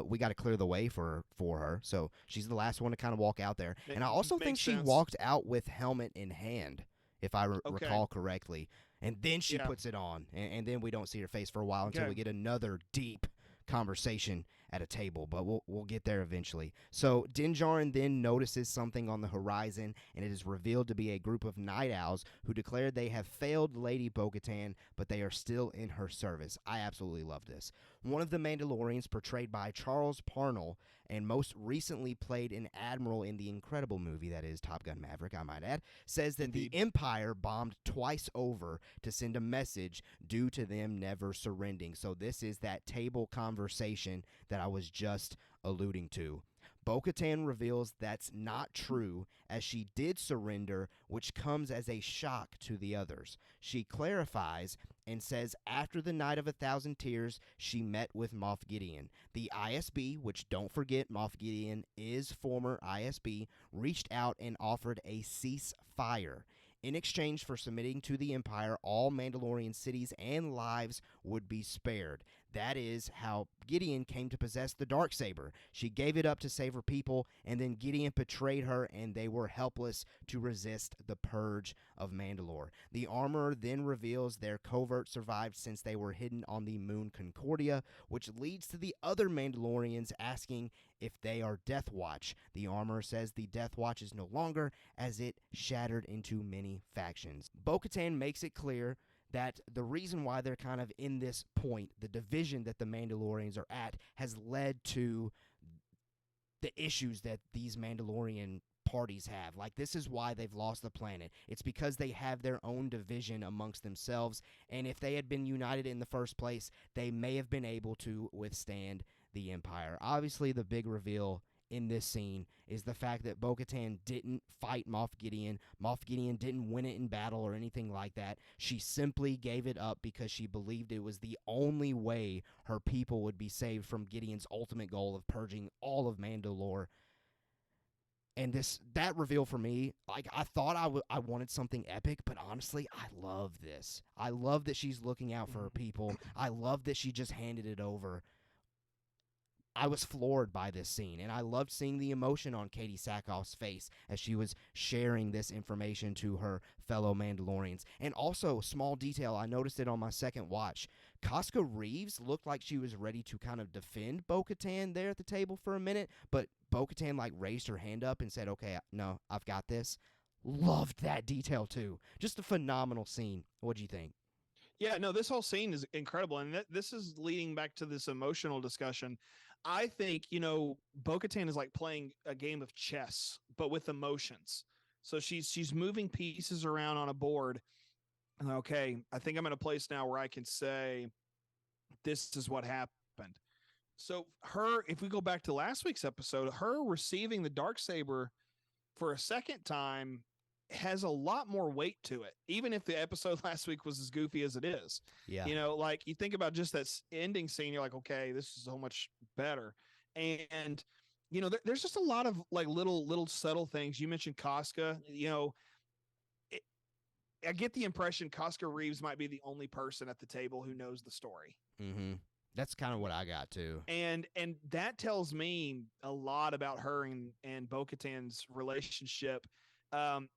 we got to clear the way for her. So she's the last one to kind of walk out there. And I also think she walked out with helmet in hand, if I recall correctly. And then she puts it on. And then we don't see her face for a while until we get another deep conversation at a table, but we'll get there eventually. So Din Djarin then notices something on the horizon, and it is revealed to be a group of night owls who declare they have failed Lady Bo-Katan, but they are still in her service. I absolutely love this. One of the Mandalorians, portrayed by Charles Parnell, and most recently played an admiral in the incredible movie that is Top Gun Maverick, I might add, says that the Empire bombed twice over to send a message due to them never surrendering. So this is that table conversation that I was just alluding to. Bo-Katan reveals that's not true, as she did surrender, which comes as a shock to the others. She clarifies and says after the Night of 1,000 Tears, she met with Moff Gideon. The ISB, which don't forget Moff Gideon is former ISB, reached out and offered a ceasefire. In exchange for submitting to the Empire, all Mandalorian cities and lives would be spared. That is how Gideon came to possess the Darksaber. She gave it up to save her people, and then Gideon betrayed her, and they were helpless to resist the purge of Mandalore. The armorer then reveals their covert survived since they were hidden on the moon Concordia, which leads to the other Mandalorians asking if they are Death Watch. The armorer says the Death Watch is no longer, as it shattered into many factions. Bo-Katan makes it clear that the reason why they're kind of in this point, the division that the Mandalorians are at, has led to the issues that these Mandalorian parties have. Like, this is why they've lost the planet. It's because they have their own division amongst themselves, and if they had been united in the first place, they may have been able to withstand the Empire. Obviously, the big reveal in this scene is the fact that Bo-Katan didn't fight Moff Gideon. Moff Gideon didn't win it in battle or anything like that. She simply gave it up because she believed it was the only way her people would be saved from Gideon's ultimate goal of purging all of Mandalore. And that reveal for me, like, I thought I wanted something epic, but honestly, I love this. I love that she's looking out for her people. I love that she just handed it over. I was floored by this scene, and I loved seeing the emotion on Katie Sackhoff's face as she was sharing this information to her fellow Mandalorians. And also, small detail, I noticed it on my second watch. Casca Reeves looked like she was ready to kind of defend Bo-Katan there at the table for a minute, but Bo-Katan raised her hand up and said, okay, no, I've got this. Loved that detail too. Just a phenomenal scene. What'd you think? Yeah, no, this whole scene is incredible, and this is leading back to this emotional discussion. I think, Bo-Katan is like playing a game of chess, but with emotions. So she's moving pieces around on a board. Okay, I think I'm in a place now where I can say, this is what happened. So if we go back to last week's episode, her receiving the Darksaber for a second time has a lot more weight to it, even if the episode last week was as goofy as it is. Yeah. You think about just that ending scene, you're like, okay, this is so much better. And, there's just a lot of little subtle things. You mentioned Casca, I get the impression Casca Reeves might be the only person at the table who knows the story. Mm-hmm. That's kind of what I got too. And that tells me a lot about her and Bo-Katan's relationship. I'm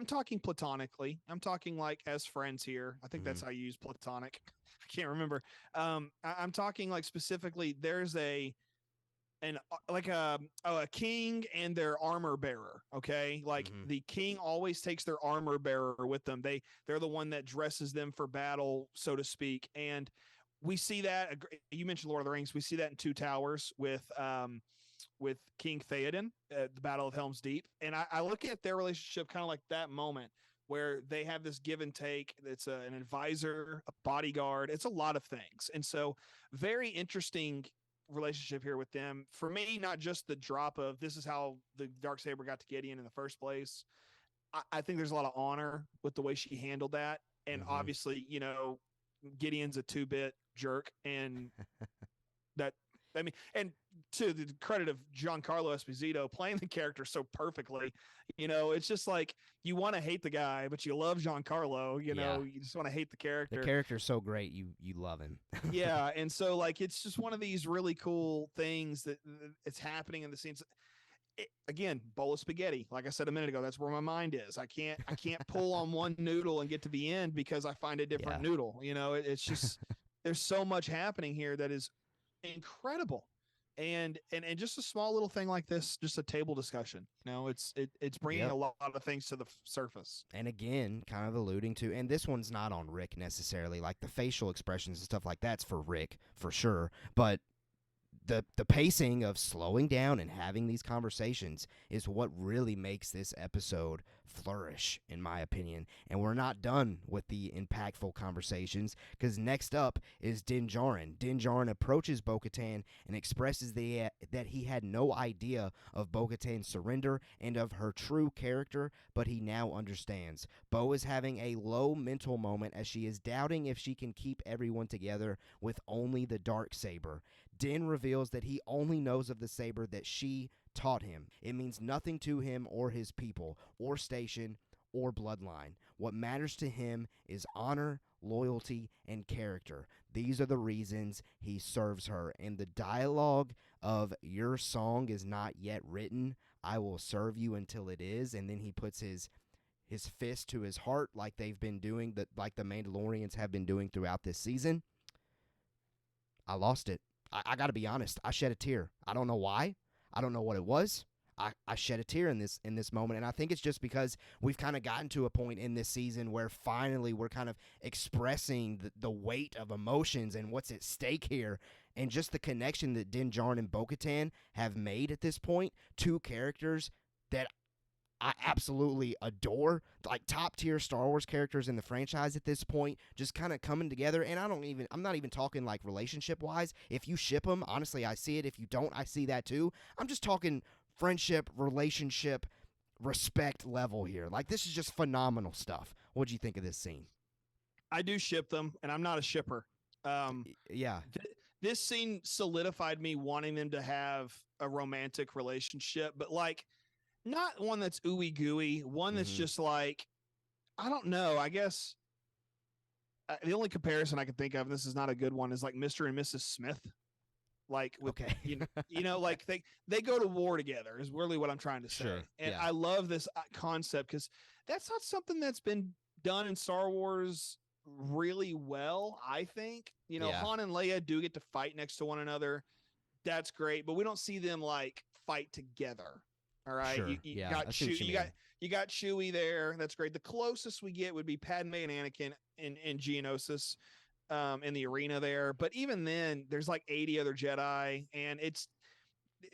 talking platonically. I'm talking like as friends here. I think that's how you use platonic. I can't remember. I'm talking like specifically there's a king and their armor bearer. Okay. Like the king always takes their armor bearer with them. They're the one that dresses them for battle, so to speak. And we see that you mentioned Lord of the Rings. We see that in Two Towers with King Theoden, the Battle of Helm's Deep. And I look at their relationship kind of like that moment where they have this give and take. It's an advisor, a bodyguard. It's a lot of things. And so very interesting relationship here with them. For me, not just the drop of this is how the Darksaber got to Gideon in the first place. I think there's a lot of honor with the way she handled that. And obviously, Gideon's a 2-bit jerk, and and to the credit of Giancarlo Esposito playing the character so perfectly, it's just like you want to hate the guy, but you love Giancarlo, you just want to hate the character. The character's so great, you love him. Yeah, and so it's just one of these really cool things that it's happening in the scenes. Again, bowl of spaghetti. Like I said a minute ago, that's where my mind is. I can't pull on one noodle and get to the end because I find a different noodle. It's just there's so much happening here that is incredible. And just a small little thing like this, just a table discussion, it's bringing a lot of things to the surface. And again, kind of alluding to, and this one's not on Rick necessarily, like the facial expressions and stuff like that's for Rick for sure, but the pacing of slowing down and having these conversations is what really makes this episode flourish, in my opinion. And we're not done with the impactful conversations, because next up is Din Djarin. Din Djarin approaches Bo-Katan and expresses that he had no idea of Bo-Katan's surrender and of her true character, but he now understands. Bo is having a low mental moment as she is doubting if she can keep everyone together with only the Darksaber. Din reveals that he only knows of the saber that she taught him. It means nothing to him or his people, or station, or bloodline. What matters to him is honor, loyalty, and character. These are the reasons he serves her. And the dialogue of "your song is not yet written, I will serve you until it is," and then he puts his fist to his heart like they've been doing, like the Mandalorians have been doing throughout this season. I lost it. I got to be honest. I shed a tear. I don't know why. I don't know what it was. I shed a tear in this moment, and I think it's just because we've kind of gotten to a point in this season where finally we're kind of expressing the weight of emotions and what's at stake here, and just the connection that Din Djarin and Bo-Katan have made at this point. Two characters that I absolutely adore, like top-tier Star Wars characters in the franchise at this point, just kind of coming together. And I'm not even talking like relationship-wise. If you ship them, honestly, I see it. If you don't, I see that too. I'm just talking friendship, relationship, respect level here. Like, this is just phenomenal stuff. What'd you think of this scene? I do ship them, and I'm not a shipper. Yeah. This scene solidified me wanting them to have a romantic relationship, but like, not one that's ooey gooey, one that's just like, I don't know. I guess the only comparison I can think of, and this is not a good one, is like Mr. and Mrs. Smith. Like, with, okay. you know, like they go to war together is really what I'm trying to say. Sure. And yeah. I love this concept because that's not something that's been done in Star Wars really well, I think. You know, Han and Leia do get to fight next to one another. That's great, but we don't see them like fight together. All right. Sure. You got you got Chewie there. That's great. The closest we get would be Padme and Anakin in Geonosis, in the arena there. But even then, there's like 80 other Jedi, and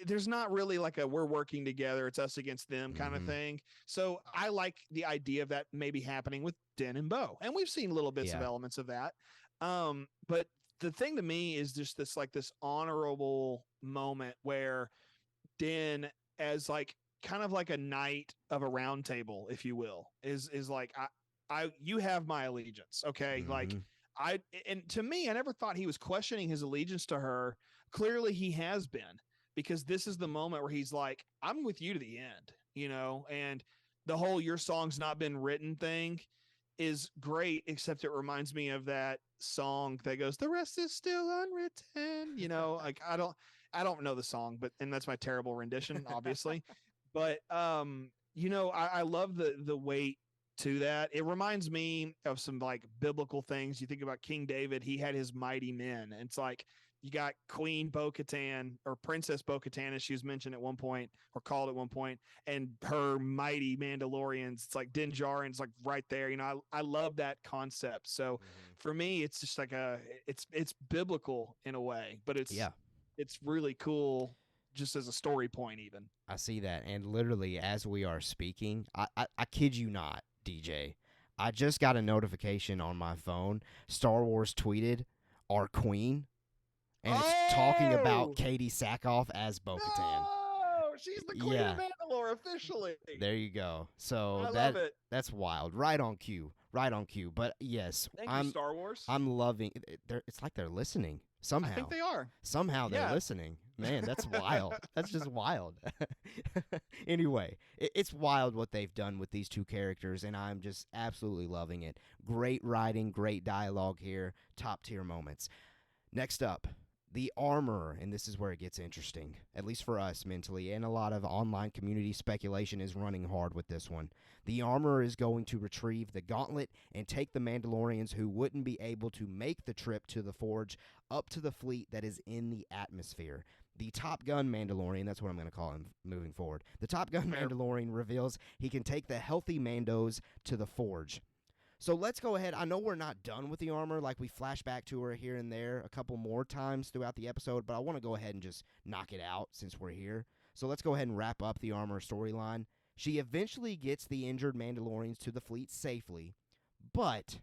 there's not really like a we're working together, it's us against them kind of thing. So I like the idea of that maybe happening with Din and Bo, and we've seen little bits of elements of that. But the thing to me is just this honorable moment where Din, as like kind of like a knight of a round table, if you will, is like, you have my allegiance. Okay. Like and to me, I never thought he was questioning his allegiance to her. Clearly he has been, because this is the moment where he's like, I'm with you to the end, you know, and the whole "your song's not been written" thing is great, except it reminds me of that song that goes, "The rest is still unwritten," you know, like I don't know the song, but, and that's my terrible rendition, obviously. But, you know, I love the weight to that. It reminds me of some like biblical things. You think about King David, he had his mighty men. And it's like, you got Queen Bo-Katan, or Princess Bo-Katan, as she was mentioned at one point, or called at one point, and her mighty Mandalorians. It's like Din Djarin's like right there. You know, I love that concept. So for me, it's just like it's biblical in a way, but it's really cool just as a story point even. I see that. And literally, as we are speaking, I kid you not, DJ, I just got a notification on my phone. Star Wars tweeted our queen, and it's talking about Katie Sackhoff as Bo-Katan. Oh, she's the queen of Mandalore officially. There you go. So I love it. That's wild. Right on cue. Right on cue. But yes, Thank you, Star Wars. I'm loving it. It's like they're listening somehow. I think they are. Somehow they're listening. Man, that's wild. That's just wild. Anyway, it's wild what they've done with these two characters, and I'm just absolutely loving it. Great writing, great dialogue here, top tier moments. Next up, the armor, and this is where it gets interesting, at least for us mentally, and a lot of online community speculation is running hard with this one. The armor is going to retrieve the gauntlet and take the Mandalorians who wouldn't be able to make the trip to the Forge up to the fleet that is in the atmosphere. The Top Gun Mandalorian, that's what I'm going to call him moving forward. The Top Gun Mandalorian reveals he can take the healthy Mandos to the Forge. So let's go ahead. I know we're not done with the armor, like we flash back to her here and there a couple more times throughout the episode, but I want to go ahead and just knock it out since we're here. So let's go ahead and wrap up the armor storyline. She eventually gets the injured Mandalorians to the fleet safely, but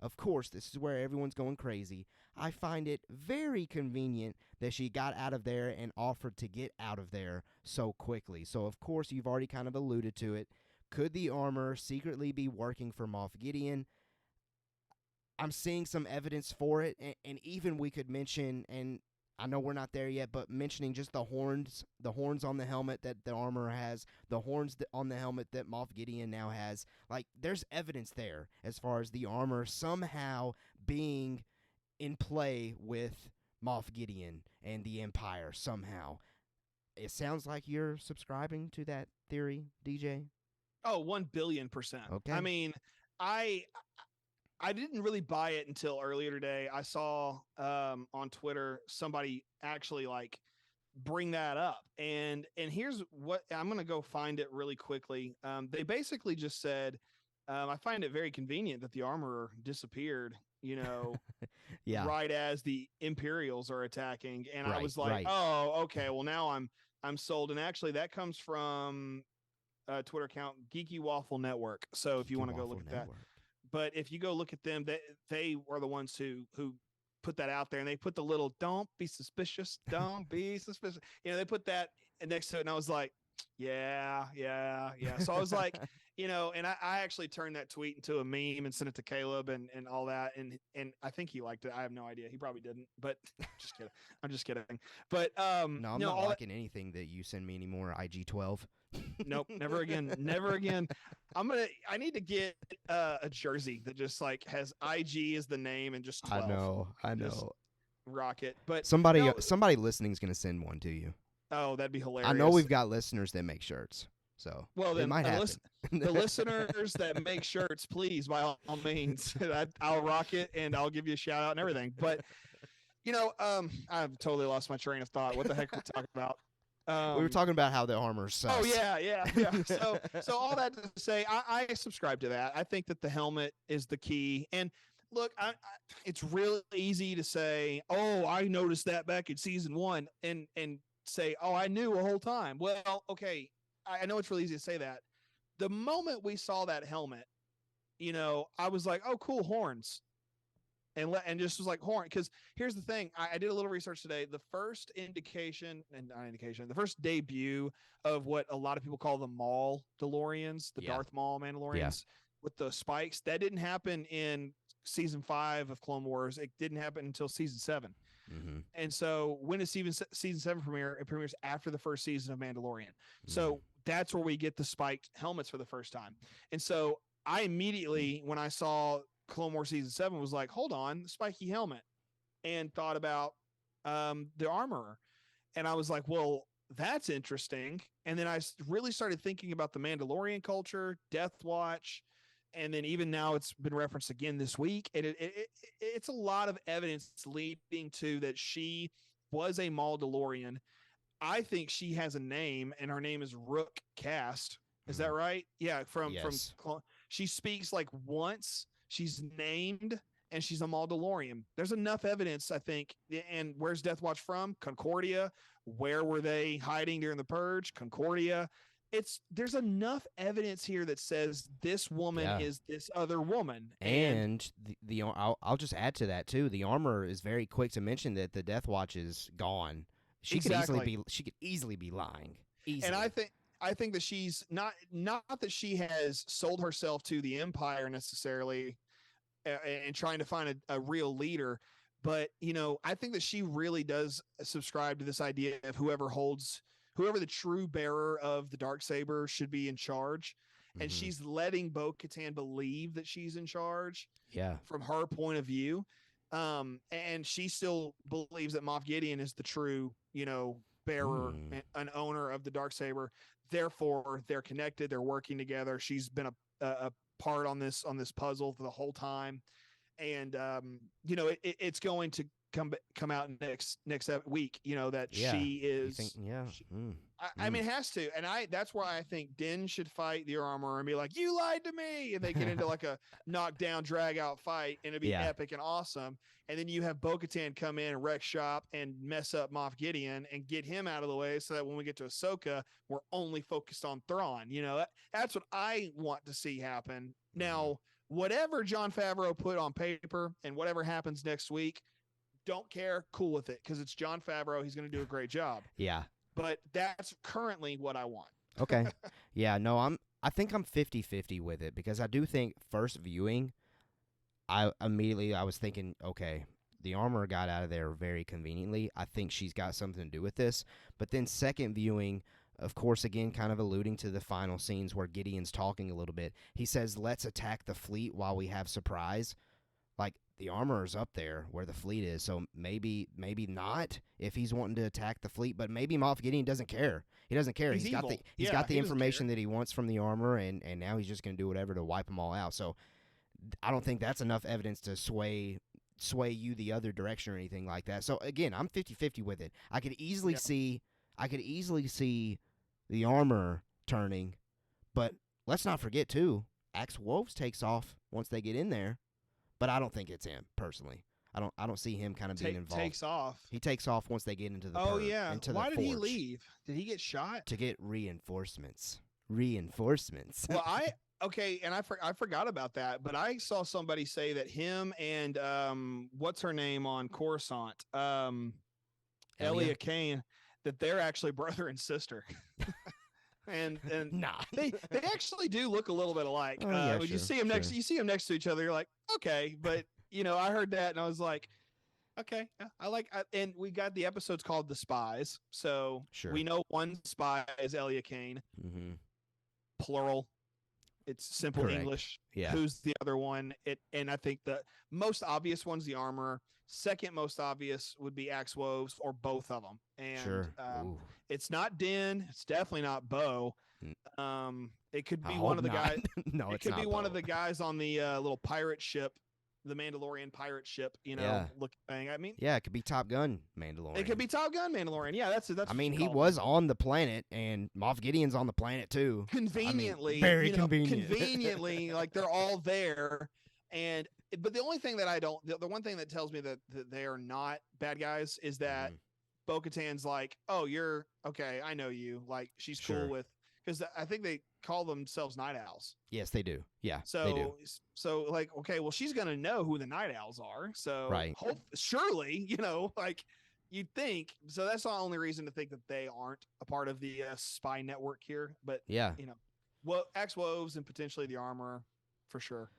of course, this is where everyone's going crazy. I find it very convenient that she got out of there and offered to get out of there so quickly. So, of course, you've already kind of alluded to it. Could the armor secretly be working for Moff Gideon? I'm seeing some evidence for it, and even we could mention, and I know we're not there yet, but mentioning just the horns on the helmet that the armor has, the horns on the helmet that Moff Gideon now has, like, there's evidence there as far as the armor somehow being in play with Moff Gideon and the Empire somehow. It sounds like you're subscribing to that theory, DJ. Oh, 1,000,000,000%. Okay. I mean, I didn't really buy it until earlier today. I saw on Twitter somebody actually like bring that up, and here's what I'm going to go find it really quickly. They basically just said, I find it very convenient that the armorer disappeared, Yeah. right as the Imperials are attacking, and I Right, was like, right. oh, okay, well now I'm sold. And actually, that comes from Twitter account Geeky Waffle Network. So if you want to go look at that. But if you go look at them, they were the ones who put that out there, and they put the little "Don't be suspicious, don't be suspicious." They put that next to it, and I was like, yeah. So I was like, and I actually turned that tweet into a meme and sent it to Caleb and all that, and I think he liked it. I have no idea. He probably didn't, but just kidding. I'm just kidding. But no, I'm not liking anything that you send me anymore. IG-12. Nope, never again. Never again. I need to get a jersey that just like has IG as the name and just 12. I know. Just rock it. But somebody listening is going to send one to you. Oh, that'd be hilarious. I know we've got listeners that make shirts. So well, then it might happen. The listeners that make shirts, please, by all means, I'll rock it and I'll give you a shout out and everything. But I've totally lost my train of thought. What the heck are we talking about? We were talking about how the armor sucks. Oh yeah. So all that to say, I subscribe to that. I think that the helmet is the key. And look, it's really easy to say, "Oh, I noticed that back in season 1," and say, "Oh, I knew a whole time." Well, okay, I know it's really easy to say that. The moment we saw that helmet, I was like, "Oh, cool, horns." And just was like horn, because here's the thing. I did a little research today. The first the first debut of what a lot of people call the Maul DeLoreans, the Darth Maul Mandalorians with the spikes, that didn't happen in season 5 of Clone Wars. It didn't happen until season 7. Mm-hmm. And so when does season 7 premiere? It premieres after the first season of Mandalorian. Mm-hmm. So that's where we get the spiked helmets for the first time. And so I immediately, when I saw Clone Wars season 7, was like, hold on, the spiky helmet, and thought about the armorer. And I was like, well, that's interesting. And then I really started thinking about the Mandalorian culture, Death Watch, and then even now it's been referenced again this week. And it's a lot of evidence leading to that she was a Mandalorian. I think she has a name, and her name is Rook Cast. Is that right? Yeah, from she speaks like once. She's named, and she's a Mandalorian. There's enough evidence, I think. And where's Death Watch from? Concordia. Where were they hiding during the Purge? Concordia. There's enough evidence here that says this woman is this other woman. And I'll just add to that too. The armor is very quick to mention that the Death Watch is gone. She could easily be lying. Easily. And I think that she's not that she has sold herself to the Empire necessarily and trying to find a real leader, but I think that she really does subscribe to this idea of whoever the true bearer of the Darksaber should be in charge. Mm-hmm. And she's letting Bo-Katan believe that she's in charge from her point of view. And she still believes that Moff Gideon is the true, bearer, an owner of the Darksaber. Therefore, they're connected. They're working together. She's been a part on this puzzle for the whole time, and it's going to come out next week. That she is. I mean, it has to, and that's why I think Din should fight the armor and be like, "You lied to me," and they get into like a knockdown, drag out fight, and it'd be epic and awesome. And then you have Bo-Katan come in and wreck shop and mess up Moff Gideon and get him out of the way, so that when we get to Ahsoka, we're only focused on Thrawn. That's what I want to see happen. Now, whatever Jon Favreau put on paper and whatever happens next week, don't care, cool with it, because it's Jon Favreau. He's going to do a great job. Yeah. But that's currently what I want. Okay. Yeah, no, I think I'm 50-50 with it, because I do think first viewing, I was thinking, okay, the armor got out of there very conveniently. I think she's got something to do with this. But then second viewing, of course, again, kind of alluding to the final scenes where Gideon's talking a little bit. He says, let's attack the fleet while we have surprise. Like, the armor is up there where the fleet is, so maybe not if he's wanting to attack the fleet, but maybe Moff Gideon doesn't care. He doesn't care. He's got the information that he wants from the armor, and now he's just going to do whatever to wipe them all out. So I don't think that's enough evidence to sway you the other direction or anything like that. So again, I'm 50-50 with it. I could easily see the armor turning, but let's not forget too, Axe Woves takes off once they get in there. But I don't think it's him personally. I don't see him kind of being involved. Takes off. He takes off once they get into the Why did he leave? Did he get shot? To get reinforcements. Well, I forgot about that, but I saw somebody say that him and what's her name on Coruscant, Elia Kane, that they're actually brother and sister. and nah. they actually do look a little bit alike. When you see them next to each other, you're like, okay, but I heard that and I was like, okay, and we got the episodes called The Spies, so we know one spy is Elia Kane, plural. It's simple English. Yeah. Who's the other one? And I think the most obvious one's the armor. Second most obvious would be Axe Woves or both of them. And it's not Din. It's definitely not Bo. It could be one of the guys. No, it could be one of the guys on the little pirate ship, the Mandalorian pirate ship. Look thing. I mean, it could be Top Gun Mandalorian. It could be Top Gun Mandalorian. Yeah, that's. I mean, he was on the planet, and Moff Gideon's on the planet too. Conveniently, very convenient. Conveniently, like they're all there. But the only thing that the one thing that tells me that they are not bad guys is that Bo-Katan's like, oh, you're okay. I know you. Like she's cool with, because I think they call themselves Night Owls. Yes, they do. Yeah. So they do. So like, okay, well, she's gonna know who the Night Owls are. So surely, like you'd think. So that's the only reason to think that they aren't a part of the spy network here. But Axe Woves and potentially the armor for sure.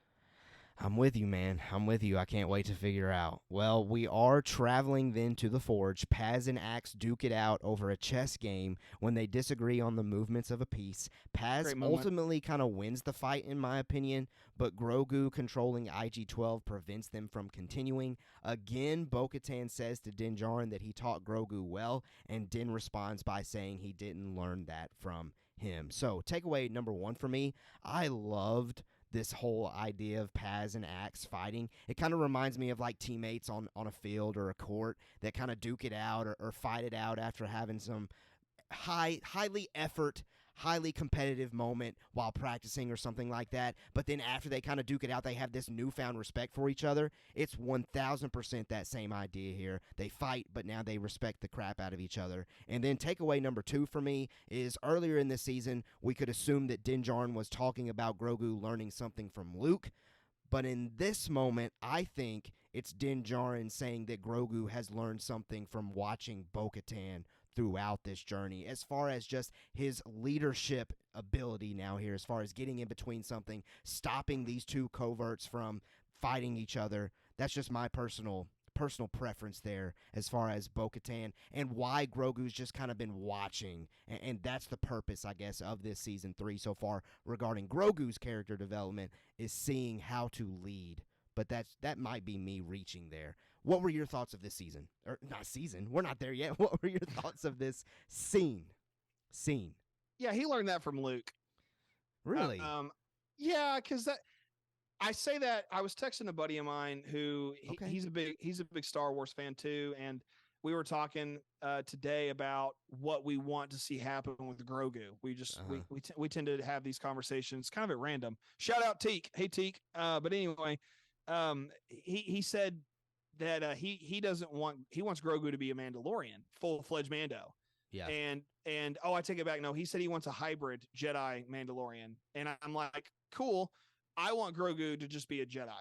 I'm with you, man. I'm with you. I can't wait to figure out. Well, we are traveling then to the Forge. Paz and Axe duke it out over a chess game when they disagree on the movements of a piece. Paz ultimately kind of wins the fight, in my opinion, but Grogu controlling IG-12 prevents them from continuing. Again, Bo-Katan says to Din Djarin that he taught Grogu well, and Din responds by saying he didn't learn that from him. So, takeaway number one for me, I loved this whole idea of Paz and Axe fighting. It kind of reminds me of like teammates on a field or a court that kind of duke it out or fight it out after having some highly competitive moment while practicing or something like that. But then after they kind of duke it out, they have this newfound respect for each other. It's 1000% that same idea here. They fight, but now they respect the crap out of each other. And then takeaway number two for me is earlier in this season, we could assume that Din Djarin was talking about Grogu learning something from Luke. But in this moment, I think it's Din Djarin saying that Grogu has learned something from watching Bo-Katan throughout this journey, as far as just his leadership ability now here, as far as getting in between something, stopping these two coverts from fighting each other. That's just my personal preference there as far as Bo-Katan and why Grogu's just kind of been watching. And that's the purpose, I guess, of this season 3 so far regarding Grogu's character development, is seeing how to lead. But that might be me reaching there. What were your thoughts of this season? Or not season. We're not there yet. What were your thoughts of this scene? Yeah, he learned that from Luke. Really? Yeah, because I say that I was texting a buddy of mine who he's a big Star Wars fan too, and we were talking today about what we want to see happen with Grogu. We just we tend to have these conversations kind of at random. Shout out Teak. Hey Teak. But anyway, he said that he wants Grogu to be a Mandalorian, full-fledged Mando. Yeah. And I take it back. No, he said he wants a hybrid Jedi Mandalorian. And I'm like, cool. I want Grogu to just be a Jedi,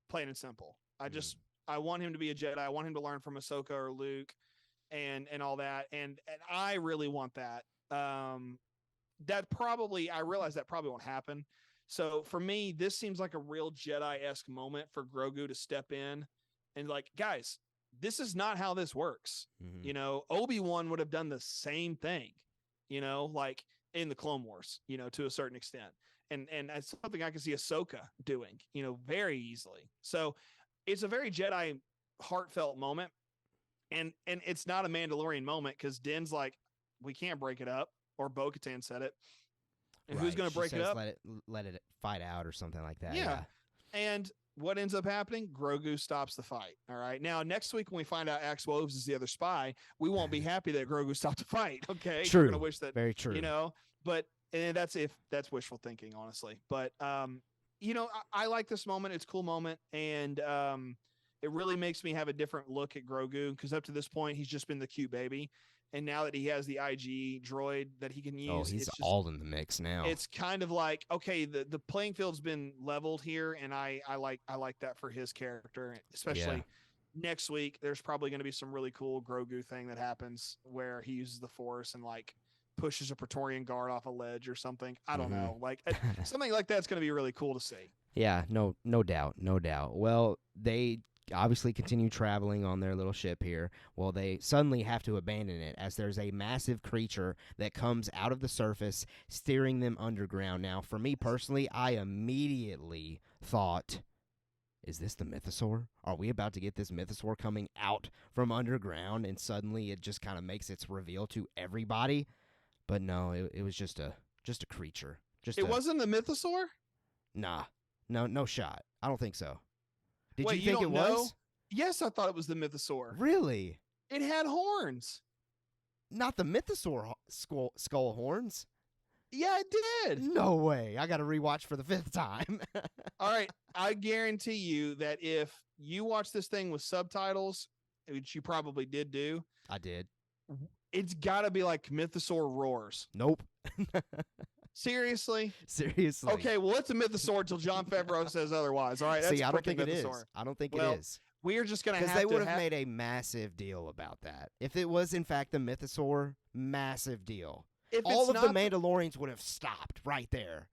plain and simple. I want him to be a Jedi. I want him to learn from Ahsoka or Luke and all that. And I really want that. I realize that probably won't happen. So for me, this seems like a real Jedi-esque moment for Grogu to step in and like, guys, this is not how this works. Mm-hmm. You know, Obi-Wan would have done the same thing, you know, like in the Clone Wars, you know, to a certain extent. And that's something I can see Ahsoka doing, you know, very easily. So it's a very Jedi heartfelt moment. And it's not a Mandalorian moment because Din's like, we can't break it up, or Bo-Katan said it. And right. Who's going to break it up? Let it fight out or something like that. Yeah. And what ends up happening? Grogu stops the fight. All right. Now, next week when we find out Axe Woves is the other spy, we won't be happy that Grogu stopped the fight. Okay. True. We're going to wish that. Very true. You know, but and that's wishful thinking, honestly. But you know, I like this moment. It's a cool moment, and it really makes me have a different look at Grogu because up to this point he's just been the cute baby, and now that he has the IG droid that he can use, he's all in the mix now. It's kind of like, okay, the playing field's been leveled here, and I like that for his character, especially next week. There's probably going to be some really cool Grogu thing that happens where he uses the Force and like pushes a Praetorian guard off a ledge or something. I don't know, like something like that's going to be really cool to see. Yeah, no doubt. Well, they obviously continue traveling on their little ship here. Well, they suddenly have to abandon it as there's a massive creature that comes out of the surface, steering them underground. Now, for me personally, I immediately thought, is this the Mythosaur? Are we about to get this Mythosaur coming out from underground, and suddenly it just kind of makes its reveal to everybody? But no, it was just a creature. Wasn't the Mythosaur? Nah, no shot. I don't think so. Did Wait, you think it was? Yes, I thought it was the Mythosaur. Really? It had horns. Not the Mythosaur skull horns. Yeah, it did. No way. I got to rewatch for the 5th time. All right. I guarantee you that if you watch this thing with subtitles, which you probably did do. I did. It's got to be like Mythosaur roars. Nope. Seriously? Seriously. Okay, well, it's a Mythosaur until John Favreau says otherwise. All right, that's I don't think it is. Mythosaur. I don't think it is. We're just going to have to... Because they would have made a massive deal about that. If it was, in fact, the Mythosaur, massive deal. All of the Mandalorians would have stopped right there.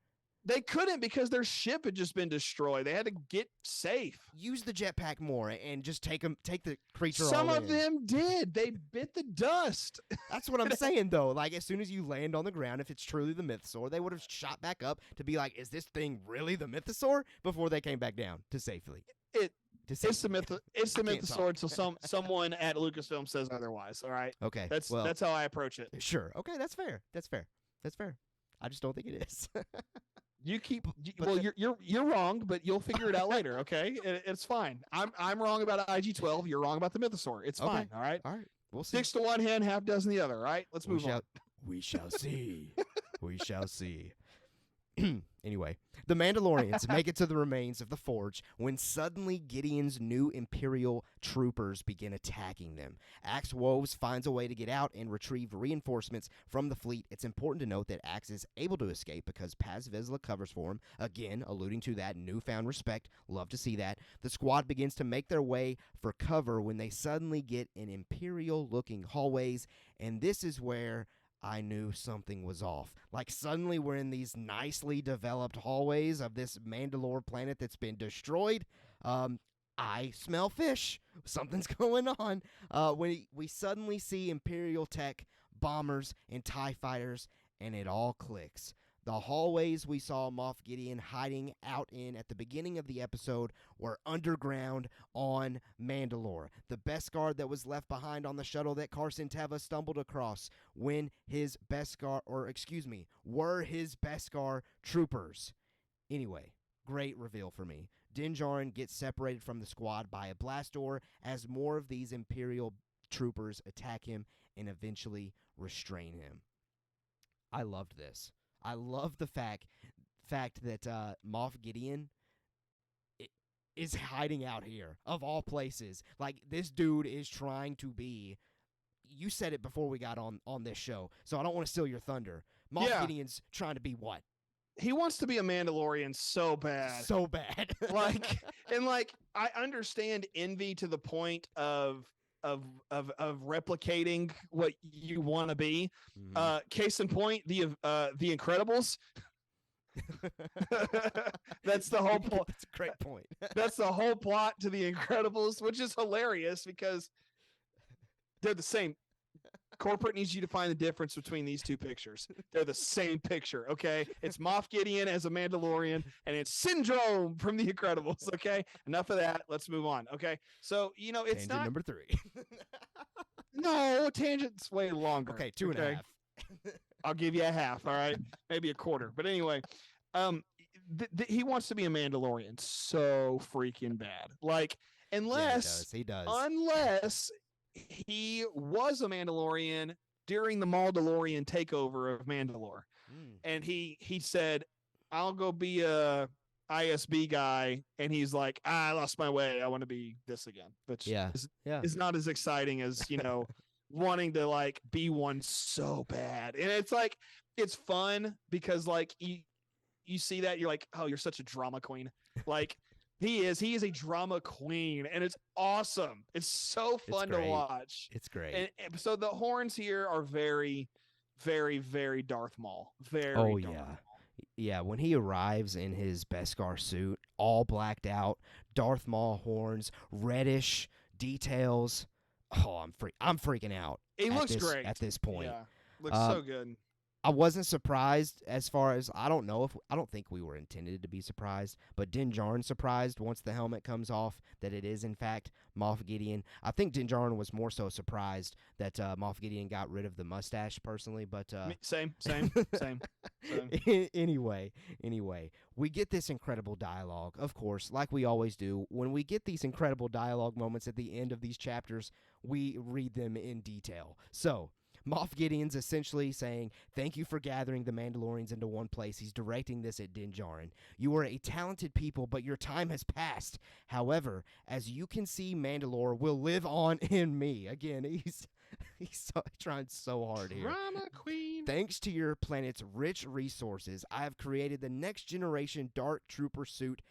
They couldn't because their ship had just been destroyed. They had to get safe. Use the jetpack more and just take the creature. Some of them did. They bit the dust. That's what I'm saying, though. Like, as soon as you land on the ground, if it's truly the Mythosaur, they would have shot back up to be like, is this thing really the Mythosaur? Before they came back down to safely. It's the Mythosaur until someone at Lucasfilm says otherwise. All right. Okay. That's how I approach it. Sure. Okay. That's fair. I just don't think it is. You're wrong, but you'll figure it out later. Okay, it's fine. I'm wrong about IG-12. You're wrong about the Mythosaur. It's fine. All right. We'll see. 6 to 1 hand, half dozen the other. All right. Let's move on. We shall see. We shall see. Anyway, the Mandalorians make it to the remains of the Forge when suddenly Gideon's new Imperial troopers begin attacking them. Axe Woves finds a way to get out and retrieve reinforcements from the fleet. It's important to note that Axe is able to escape because Paz Vizsla covers for him, again alluding to that newfound respect. Love to see that. The squad begins to make their way for cover when they suddenly get in Imperial-looking hallways, and this is where I knew something was off. Like, suddenly we're in these nicely developed hallways of this Mandalore planet that's been destroyed. I smell fish. Something's going on. When we suddenly see Imperial tech, bombers, and TIE fighters, and it all clicks. The hallways we saw Moff Gideon hiding out in at the beginning of the episode were underground on Mandalore. The Beskar that was left behind on the shuttle that Carson Teva stumbled across were his Beskar troopers. Anyway, great reveal for me. Din Djarin gets separated from the squad by a blast door as more of these Imperial troopers attack him and eventually restrain him. I loved this. I love the fact that Moff Gideon is hiding out here, of all places. Like, this dude is trying to be... You said it before we got on this show, so I don't want to steal your thunder. Moff Gideon's trying to be what? He wants to be a Mandalorian so bad. So bad. I understand envy to the point of replicating what you want to be. Case in point, the Incredibles. That's the whole plot. That's a great point. That's the whole plot to The Incredibles, which is hilarious because they're the same. Corporate needs you to find the difference between these two pictures. They're the same picture, okay? It's Moff Gideon as a Mandalorian, and it's Syndrome from The Incredibles, okay? Enough of that. Let's move on, okay? So, it's Tangent not... number 3. No, tangent's way longer. Okay, 2.5. I'll give you a half, all right? Maybe a quarter. But anyway, he wants to be a Mandalorian so freaking bad. Like, unless... Yeah, he does. Unless... he was a Mandalorian during the Mandalorian takeover of Mandalore. And he said, I'll go be a ISB guy. And he's like, I lost my way. I want to be this again. Which is not as exciting as, wanting to like be one so bad. And it's like, it's fun because like you see that you're like, oh, you're such a drama queen. Like, He is a drama queen, and it's awesome. It's so fun to watch. It's great. And so the horns here are very, very, very Darth Maul. Very. Oh, Darth yeah. Maul. Yeah, when he arrives in his Beskar suit, all blacked out, Darth Maul horns, reddish details. Oh, I'm freaking out. He looks great at this point. Yeah, looks so good. I wasn't surprised as far as I don't think we were intended to be surprised, but Din Djarin surprised once the helmet comes off that it is in fact Moff Gideon. I think Din Djarin was more so surprised that Moff Gideon got rid of the mustache personally, but same. Anyway, we get this incredible dialogue, of course, like we always do. When we get these incredible dialogue moments at the end of these chapters, we read them in detail. So, Moff Gideon's essentially saying, thank you for gathering the Mandalorians into one place. He's directing this at Din Djarin. You are a talented people, but your time has passed. However, as you can see, Mandalore will live on in me. Again, he's trying so hard here. Drama queen. Thanks to your planet's rich resources, I have created the next generation Dark Trooper suit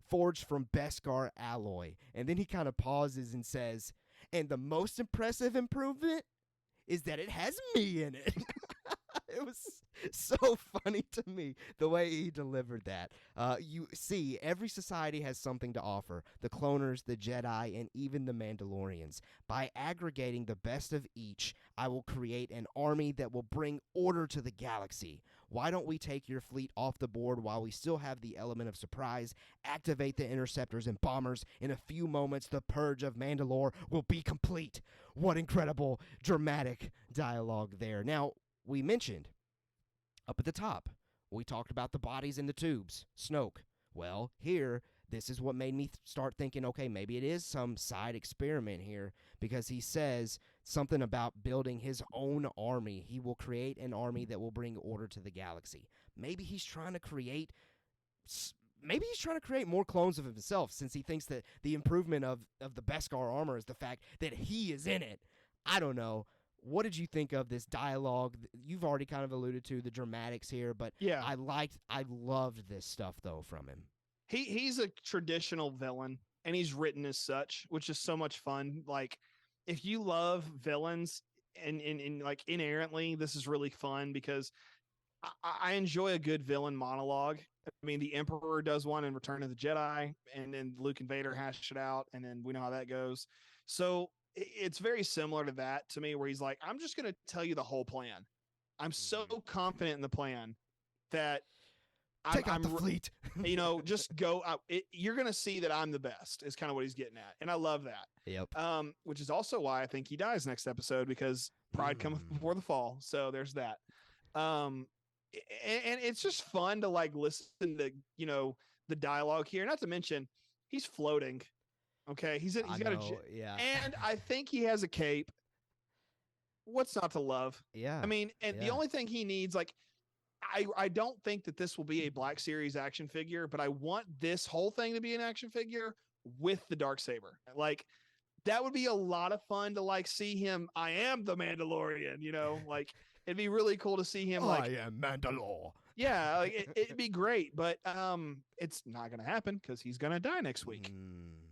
forged from Beskar alloy. And then he kind of pauses and says, and the most impressive improvement is that it has me in it. It was so funny to me, the way he delivered that. You see, every society has something to offer. The cloners, the Jedi, and even the Mandalorians. By aggregating the best of each, I will create an army that will bring order to the galaxy. Why don't we take your fleet off the board while we still have the element of surprise, activate the interceptors and bombers. In a few moments, the purge of Mandalore will be complete. What incredible, dramatic dialogue there. Now, we mentioned up at the top, we talked about the bodies in the tubes, Snoke. Well, here, this is what made me start thinking, okay, maybe it is some side experiment here, because he says something about building his own army. He will create an army that will bring order to the galaxy. Maybe he's trying to create more clones of himself, since he thinks that the improvement of the Beskar armor is the fact that he is in it. I don't know. What did you think of this dialogue? You've already kind of alluded to the dramatics here, but yeah, I loved this stuff though from him. He's a traditional villain, and he's written as such, which is so much fun. Like, if you love villains and like inherently, this is really fun because I enjoy a good villain monologue. I mean, the Emperor does one in Return of the Jedi, and then Luke and Vader hash it out, and then we know how that goes. So it's very similar to that to me, where he's like, I'm just going to tell you the whole plan. I'm so confident in the plan that Take out the fleet. Just go out. You're going to see that I'm the best is kind of what he's getting at. And I love that. Yep. Which is also why I think he dies next episode, because pride cometh before the fall. So there's that. And it's just fun to like listen to, the dialogue here. Not to mention he's floating. Okay. He's got yeah. And I think he has a cape. What's not to love? Yeah. I mean, and the only thing he needs, like, I don't think that this will be a Black Series action figure, but I want this whole thing to be an action figure with the Darksaber. Like, that would be a lot of fun to like see him. I am the Mandalorian, like it'd be really cool to see him. Like, I am Mandalore. Yeah, like it'd be great, but it's not gonna happen because he's gonna die next week.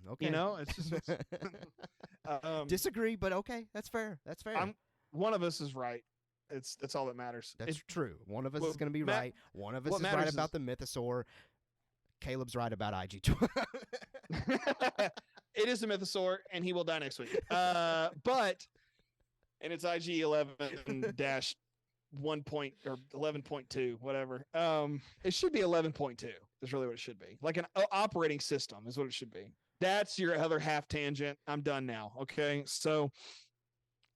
Okay, it's just disagree, but okay, that's fair. That's fair. One of us is right. That's all that matters. That's true. One of us is going to be right. One of us is right about the mythosaur. Caleb's right about IG-12. It is a mythosaur, and he will die next week. And it's IG-11 1 point or 11.2, whatever. It should be 11.2. Is really what it should be. Like an operating system is what it should be. That's your other half tangent. I'm done now. Okay, so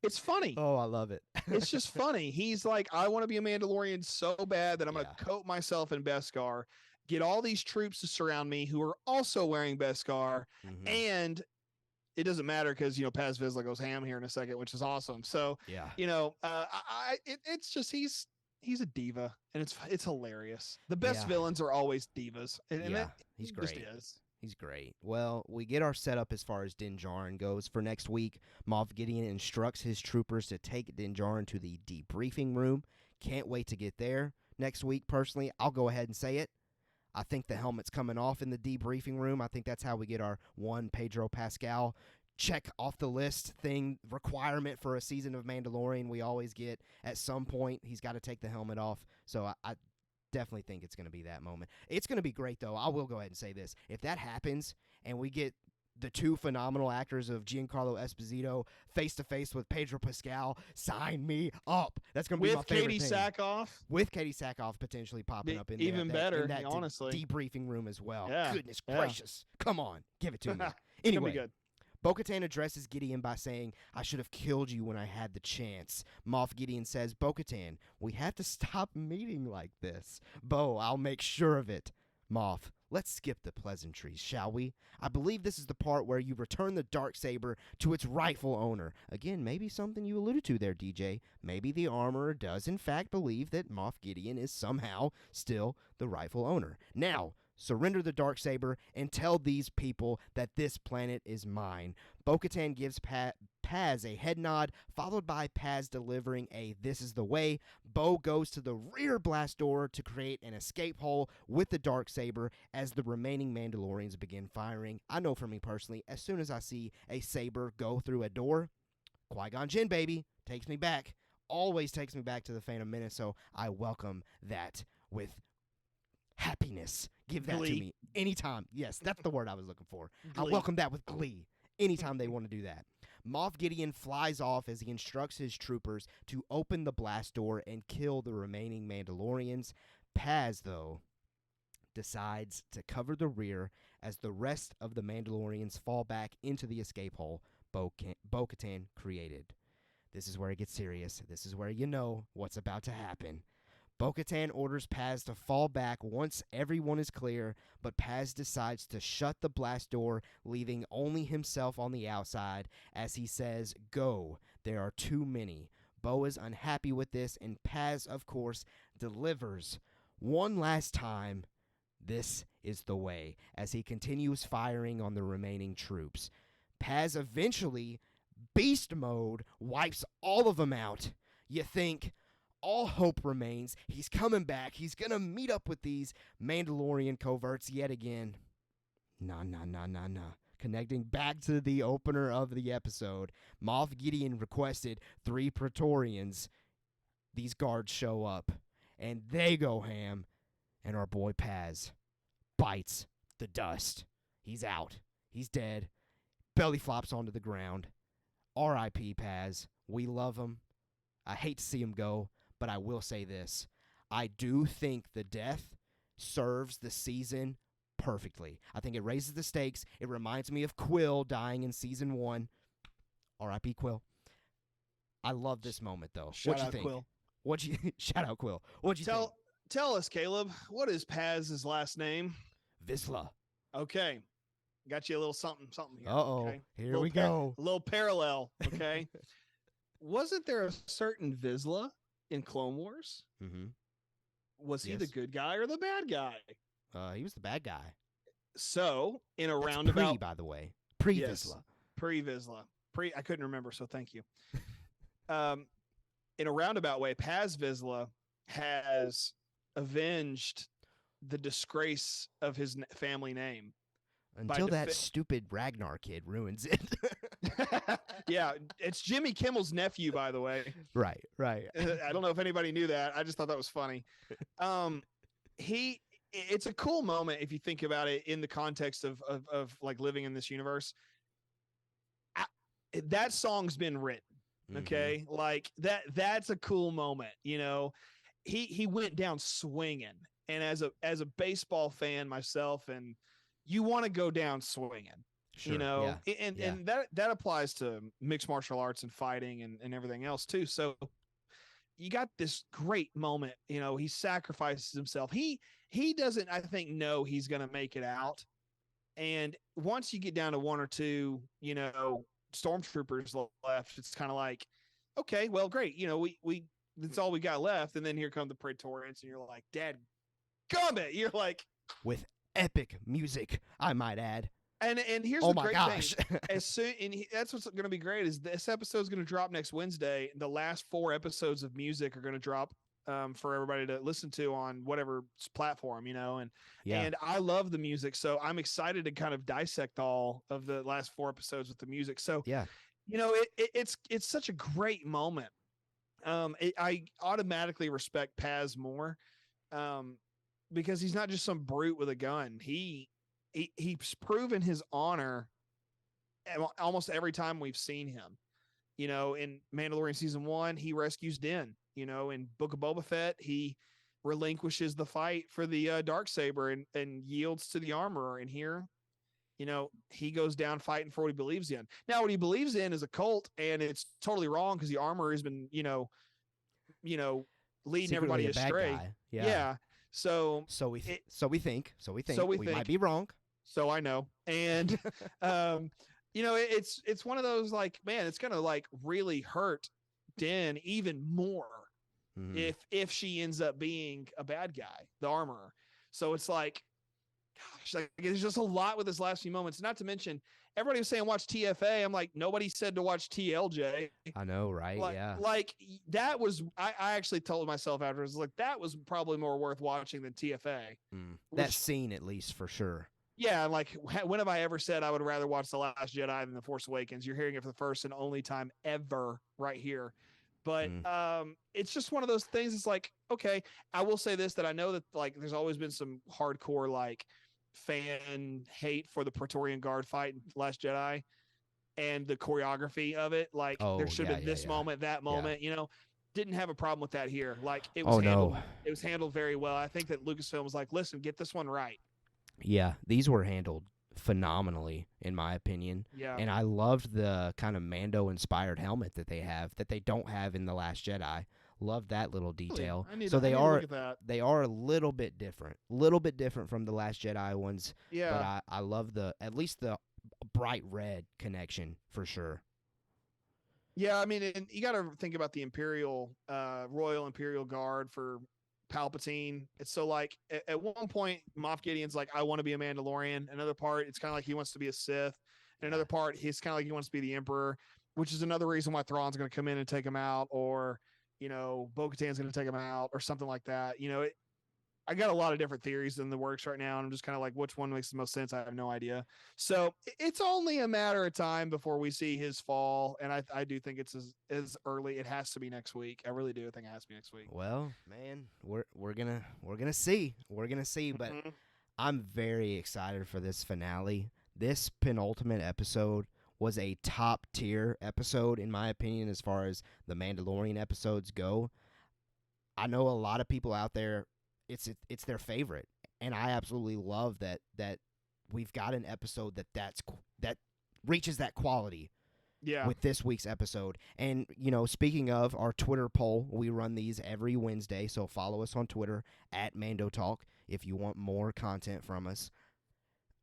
it's funny. Oh, I love it. It's just funny. He's like, I want to be a Mandalorian so bad that I'm going to coat myself in Beskar, get all these troops to surround me who are also wearing Beskar, and it doesn't matter because Paz Vizsla goes ham here in a second, which is awesome. So it's just he's a diva, and it's hilarious. The best villains are always divas, and he's great. Just is. He's great. Well, we get our setup as far as Din Djarin goes. For next week, Moff Gideon instructs his troopers to take Din Djarin to the debriefing room. Can't wait to get there next week. Personally, I'll go ahead and say it. I think the helmet's coming off in the debriefing room. I think that's how we get our one Pedro Pascal check off the list thing requirement for a season of Mandalorian. We always get at some point he's got to take the helmet off. So I definitely think it's going to be that moment. It's going to be great, though. I will go ahead and say this. If that happens and we get the two phenomenal actors of Giancarlo Esposito face-to-face with Pedro Pascal, sign me up. That's going to be my favorite thing. With Katie Sackhoff potentially popping up in even better, in that honestly. Debriefing room as well. Yeah. Goodness gracious. Come on. Give it to me. Anyway. Good. Bo-Katan addresses Gideon by saying, I should have killed you when I had the chance. Moff Gideon says, Bo-Katan, we have to stop meeting like this. Bo, I'll make sure of it. Moff, let's skip the pleasantries, shall we? I believe this is the part where you return the Darksaber to its rightful owner. Again, maybe something you alluded to there, DJ. Maybe the armorer does in fact believe that Moff Gideon is somehow still the rightful owner. Now, surrender the Darksaber and tell these people that this planet is mine. Bo-Katan gives Paz a head nod, followed by Paz delivering a "this is the way." Bo goes to the rear blast door to create an escape hole with the Darksaber as the remaining Mandalorians begin firing. I know for me personally, as soon as I see a saber go through a door, Qui-Gon Jinn, baby, takes me back. Always takes me back to the Phantom Menace, so I welcome that with happiness. Give that glee. to me anytime. Yes, that's the word I was looking for. I welcome that with glee anytime they want to do that. Moff Gideon flies off as he instructs his troopers to open the blast door and kill the remaining Mandalorians. Paz, though, decides to cover the rear as the rest of the Mandalorians fall back into the escape hole Bo-Katan created. This is where it gets serious. This is where you know what's about to happen. Bo-Katan orders Paz to fall back once everyone is clear, but Paz decides to shut the blast door, leaving only himself on the outside as he says, "Go, there are too many." Bo is unhappy with this, and Paz, of course, delivers one last time, "This is the way," as he continues firing on the remaining troops. Paz eventually, beast mode, wipes all of them out. You think, all hope remains. He's coming back. He's going to meet up with these Mandalorian coverts yet again. Nah. Connecting back to the opener of the episode, Moff Gideon requested 3 Praetorians. These guards show up, and they go ham, and our boy Paz bites the dust. He's out. He's dead. Belly flops onto the ground. R.I.P. Paz. We love him. I hate to see him go. But I will say this. I do think the death serves the season perfectly. I think it raises the stakes. It reminds me of Quill dying in season 1. R.I.P. Quill. I love this moment, though. What you think? Quill. Shout out Quill. What'd you think? Tell us, Caleb. What is Paz's last name? Vizsla. Okay. Got you a little something here. Uh-oh. Okay? Here we go. A little parallel, okay? Wasn't there a certain Vizsla in Clone Wars? Mm-hmm. Was he the good guy or the bad guy? He was the bad guy. So, in a That's roundabout... by the way. Pre-Vizsla. Yes, pre-Vizsla. I couldn't remember, so thank you. In a roundabout way, Paz Vizsla has avenged the disgrace of his family name. Until that stupid Ragnar kid ruins it. Yeah, it's Jimmy Kimmel's nephew, by the way. Right. I don't know if anybody knew that. I just thought that was funny. It's a cool moment if you think about it in the context of like living in this universe. That song's been written. Okay. Mm-hmm. Like that's a cool moment. He went down swinging, and as a baseball fan myself, and you want to go down swinging, sure, and that applies to mixed martial arts and fighting and everything else too. So you got this great moment, he sacrifices himself. He doesn't, I think, know he's going to make it out. And once you get down to one or two, stormtroopers left, it's kind of like, okay, well, great. We that's all we got left. And then here come the Praetorians, and you're like, Dad, gummit. You're like, with epic music, I might add. And here's the great thing. As soon, and that's what's going to be great, is this episode is going to drop next Wednesday. The last 4 episodes of music are going to drop for everybody to listen to on whatever platform, and I love the music. So I'm excited to kind of dissect all of the last 4 episodes with the music. So, it's such a great moment. I automatically respect Paz more because he's not just some brute with a gun. He's proven his honor almost every time we've seen him. In Mandalorian season 1, he rescues Din. In Book of Boba Fett, he relinquishes the fight for the Darksaber and yields to the Armorer. And here, he goes down fighting for what he believes in. Now, what he believes in is a cult, and it's totally wrong because the Armorer has been, leading secretly everybody astray. Yeah. So we think we might be wrong. So I know. And, it's one of those, like, man, it's going to like really hurt Din even more if she ends up being a bad guy, the Armorer. So it's like, gosh, like, there's just a lot with this last few moments. Not to mention, everybody was saying watch TFA. I'm like, nobody said to watch TLJ. I know, right? Like that was, I actually told myself afterwards, like, that was probably more worth watching than TFA. That scene, at least, for sure. Yeah, like, when have I ever said I would rather watch The Last Jedi than The Force Awakens? You're hearing it for the first and only time ever right here. But it's just one of those things. It's like, okay, I will say this, that I know that, like, there's always been some hardcore, like, fan hate for the Praetorian Guard fight in Last Jedi and the choreography of it. Like, there should have been this moment, that moment, didn't have a problem with that here. Like, it was it was handled very well. I think that Lucasfilm was like, listen, get this one right. Yeah, these were handled phenomenally, in my opinion. Yeah. And I loved the kind of Mando-inspired helmet that they have that they don't have in The Last Jedi. Love that little detail. So they are a little bit different from the Last Jedi ones. Yeah. But I love at least the bright red connection for sure. Yeah, I mean, and you got to think about the Royal Imperial Guard for Palpatine. It's so, like, at one point, Moff Gideon's like, I want to be a Mandalorian. Another part, it's kind of like he wants to be a Sith. And another part, he's kind of like he wants to be the Emperor, which is another reason why Thrawn's going to come in and take him out, or Bo-Katan's going to take him out, or something like that. I got a lot of different theories in the works right now, and I'm just kind of like, which one makes the most sense? I have no idea. So it's only a matter of time before we see his fall, and I do think it's as early. It has to be next week. I really do think it has to be next week. Well, man, we're gonna see. But I'm very excited for this finale. This penultimate episode was a top tier episode, in my opinion, as far as the Mandalorian episodes go. I know a lot of people out there, it's their favorite, and I absolutely love that we've got an episode that reaches that quality. Yeah. With this week's episode. And, speaking of our Twitter poll, we run these every Wednesday, so follow us on Twitter at Mando Talk if you want more content from us.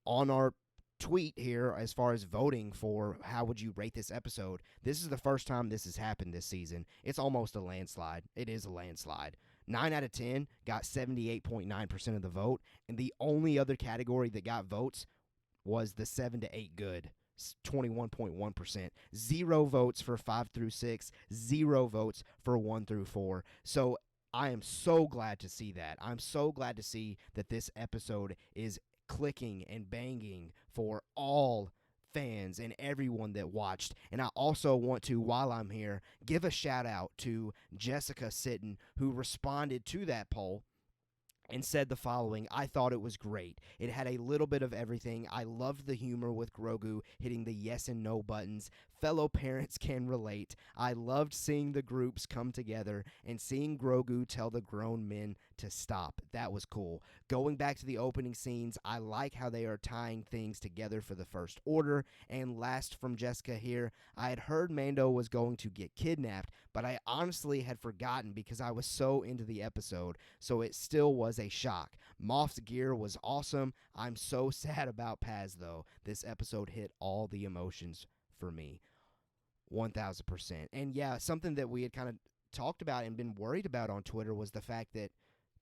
On our tweet here, as far as voting for how would you rate this episode, this is the first time this has happened this season. It's almost a landslide. It is a landslide. 9 out of 10 got 78.9% of the vote, and the only other category that got votes was the 7 to 8 good, 21.1%. 0 votes for 5 through 6, 0 votes for 1 through 4. So I am so glad to see that. I'm so glad to see that this episode is clicking and banging for all fans and everyone that watched. And I also want to, while I'm here, give a shout out to Jessica Sitten, who responded to that poll and said the following: I thought it was great. It had a little bit of everything. I loved the humor with Grogu hitting the yes and no buttons. Fellow parents can relate. I loved seeing the groups come together and seeing Grogu tell the grown men to stop. That was cool. Going back to the opening scenes, I like how they are tying things together for the First Order. And last from Jessica here, I had heard Mando was going to get kidnapped, but I honestly had forgotten because I was so into the episode, so it still was a shock. Moff's gear was awesome. I'm so sad about Paz, though. This episode hit all the emotions for me. 1,000%. And yeah, something that we had kind of talked about and been worried about on Twitter was the fact that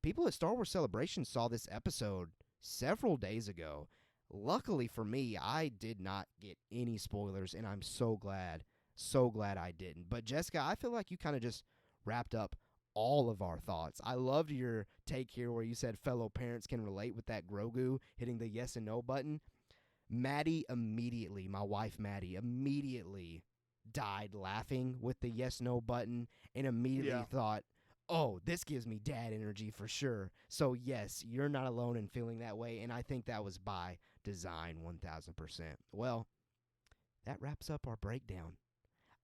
people at Star Wars Celebration saw this episode several days ago. Luckily for me, I did not get any spoilers, and I'm so glad I didn't. But Jessica, I feel like you kind of just wrapped up all of our thoughts. I loved your take here where you said fellow parents can relate with that Grogu hitting the yes and no button. Maddie immediately, my wife Maddie, immediately died laughing with the yes no button and immediately thought, oh, this gives me dad energy for sure. So yes, you're not alone in feeling that way, and I think that was by design 1,000%. Well, that wraps up our breakdown.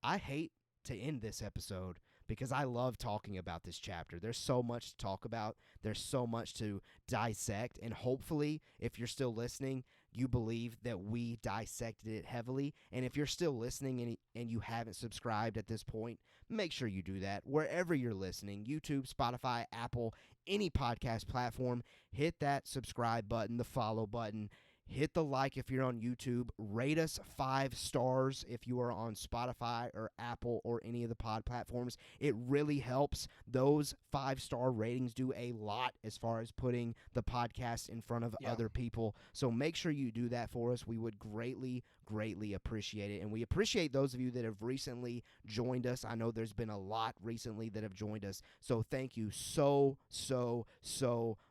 I hate to end this episode because I love talking about this chapter. There's so much to talk about. There's so much to dissect, and hopefully, if you're still listening, you believe that we dissected it heavily. And if you're still listening and you haven't subscribed at this point, make sure you do that. Wherever you're listening, YouTube, Spotify, Apple, any podcast platform, hit that subscribe button, the follow button. Hit the like if you're on YouTube. Rate us 5 stars if you are on Spotify or Apple or any of the pod platforms. It really helps. Those 5-star ratings do a lot as far as putting the podcast in front of other people. So make sure you do that for us. We would greatly, greatly appreciate it. And we appreciate those of you that have recently joined us. I know there's been a lot recently that have joined us. So thank you so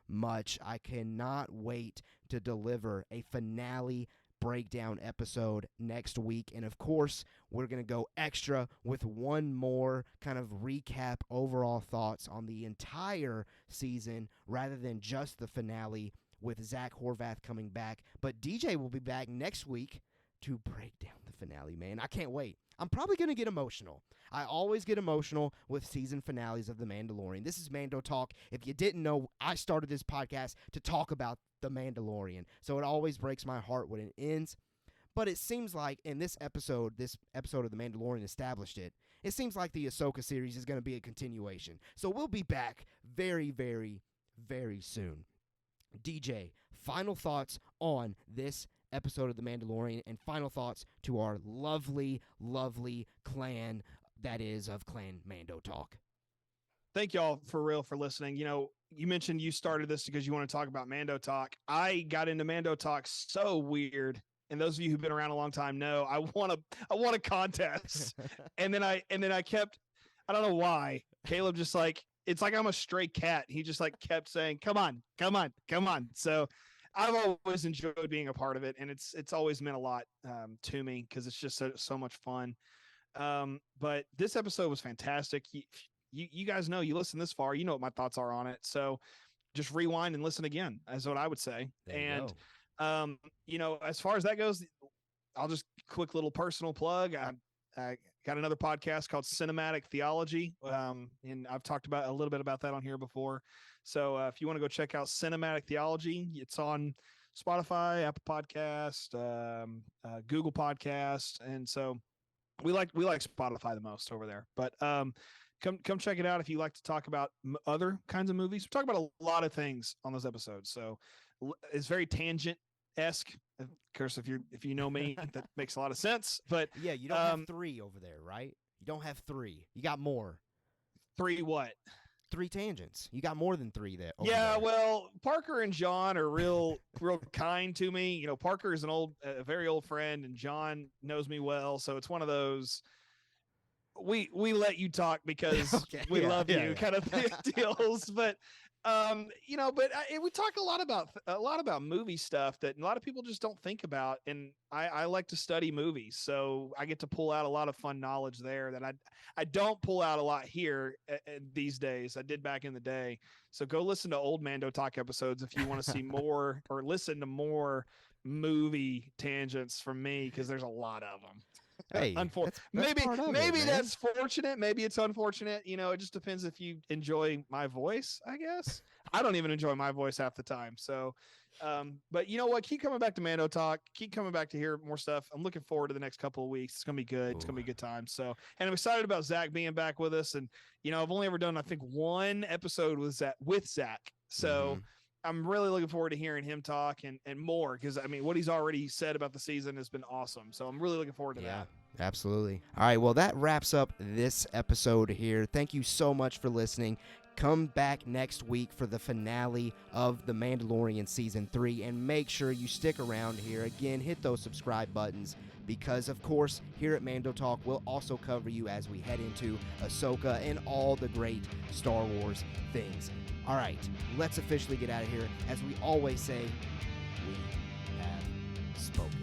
much. I cannot wait to deliver a finale breakdown episode next week. And of course, we're going to go extra with one more kind of recap overall thoughts on the entire season rather than just the finale with Zach Horvath coming back. But DJ will be back next week to break down the finale, man. I can't wait. I'm probably going to get emotional. I always get emotional with season finales of The Mandalorian. This is Mando Talk. If you didn't know, I started this podcast to talk about The Mandalorian. So it always breaks my heart when it ends. But it seems like in this episode of The Mandalorian established it. It seems like the Ahsoka series is going to be a continuation. So we'll be back very, very, very soon. DJ, final thoughts on this episode of The Mandalorian and final thoughts to our lovely, lovely clan that is of Clan Mando Talk. Thank y'all for real for listening. You know, you mentioned you started this because you want to talk about Mando Talk. I got into Mando Talk so weird. And those of you who've been around a long time know I want a contest. and then I kept, I don't know why. Caleb just like, it's like I'm a stray cat. He just like kept saying, come on. So I've always enjoyed being a part of it, and it's always meant a lot to me because it's just so much fun. But this episode was fantastic. You guys know, you listen this far, you know what my thoughts are on it. So just rewind and listen again, is what I would say. And you know, as far as that goes, I'll just quick little personal plug. I got another podcast called Cinematic Theology, and I've talked about a little bit about that on here before. So if you want to go check out Cinematic Theology, it's on Spotify, Apple Podcast, Google Podcast, and so we like Spotify the most over there. But come check it out if you like to talk about other kinds of movies. We talk about a lot of things on those episodes, so it's very tangent-esque. Of course, if you know me, that makes a lot of sense. But yeah, you don't have 3 over there, right? You don't have 3. You got more. 3 what? 3 tangents. You got more than 3 there. Yeah, well, Parker and John are real kind to me. You know, Parker is a very old friend, and John knows me well, so it's one of those. we let you talk because we love you kind of deals. But we talk a lot about movie stuff that a lot of people just don't think about. And I like to study movies, so I get to pull out a lot of fun knowledge there that I don't pull out a lot here these days. I did back in the day. So go listen to old Mando Talk episodes if you want to see more or listen to more movie tangents from me, because there's a lot of them. Hey, maybe that's fortunate. Maybe it's unfortunate. It just depends if you enjoy my voice, I guess. I don't even enjoy my voice half the time. So, but you know what? Keep coming back to Mando Talk. Keep coming back to hear more stuff. I'm looking forward to the next couple of weeks. It's going to be good. It's going to be a good time. So, and I'm excited about Zach being back with us. And, I've only ever done, I think, one episode with Zach. So, I'm really looking forward to hearing him talk and more, because what he's already said about the season has been awesome. So I'm really looking forward to that. Absolutely. All right, well, that wraps up this episode here. Thank you so much for listening. Come back next week for the finale of The Mandalorian Season 3, and make sure you stick around here. Again, hit those subscribe buttons, because, of course, here at Mando Talk, we'll also cover you as we head into Ahsoka and all the great Star Wars things. All right, let's officially get out of here. As we always say, we have spoken.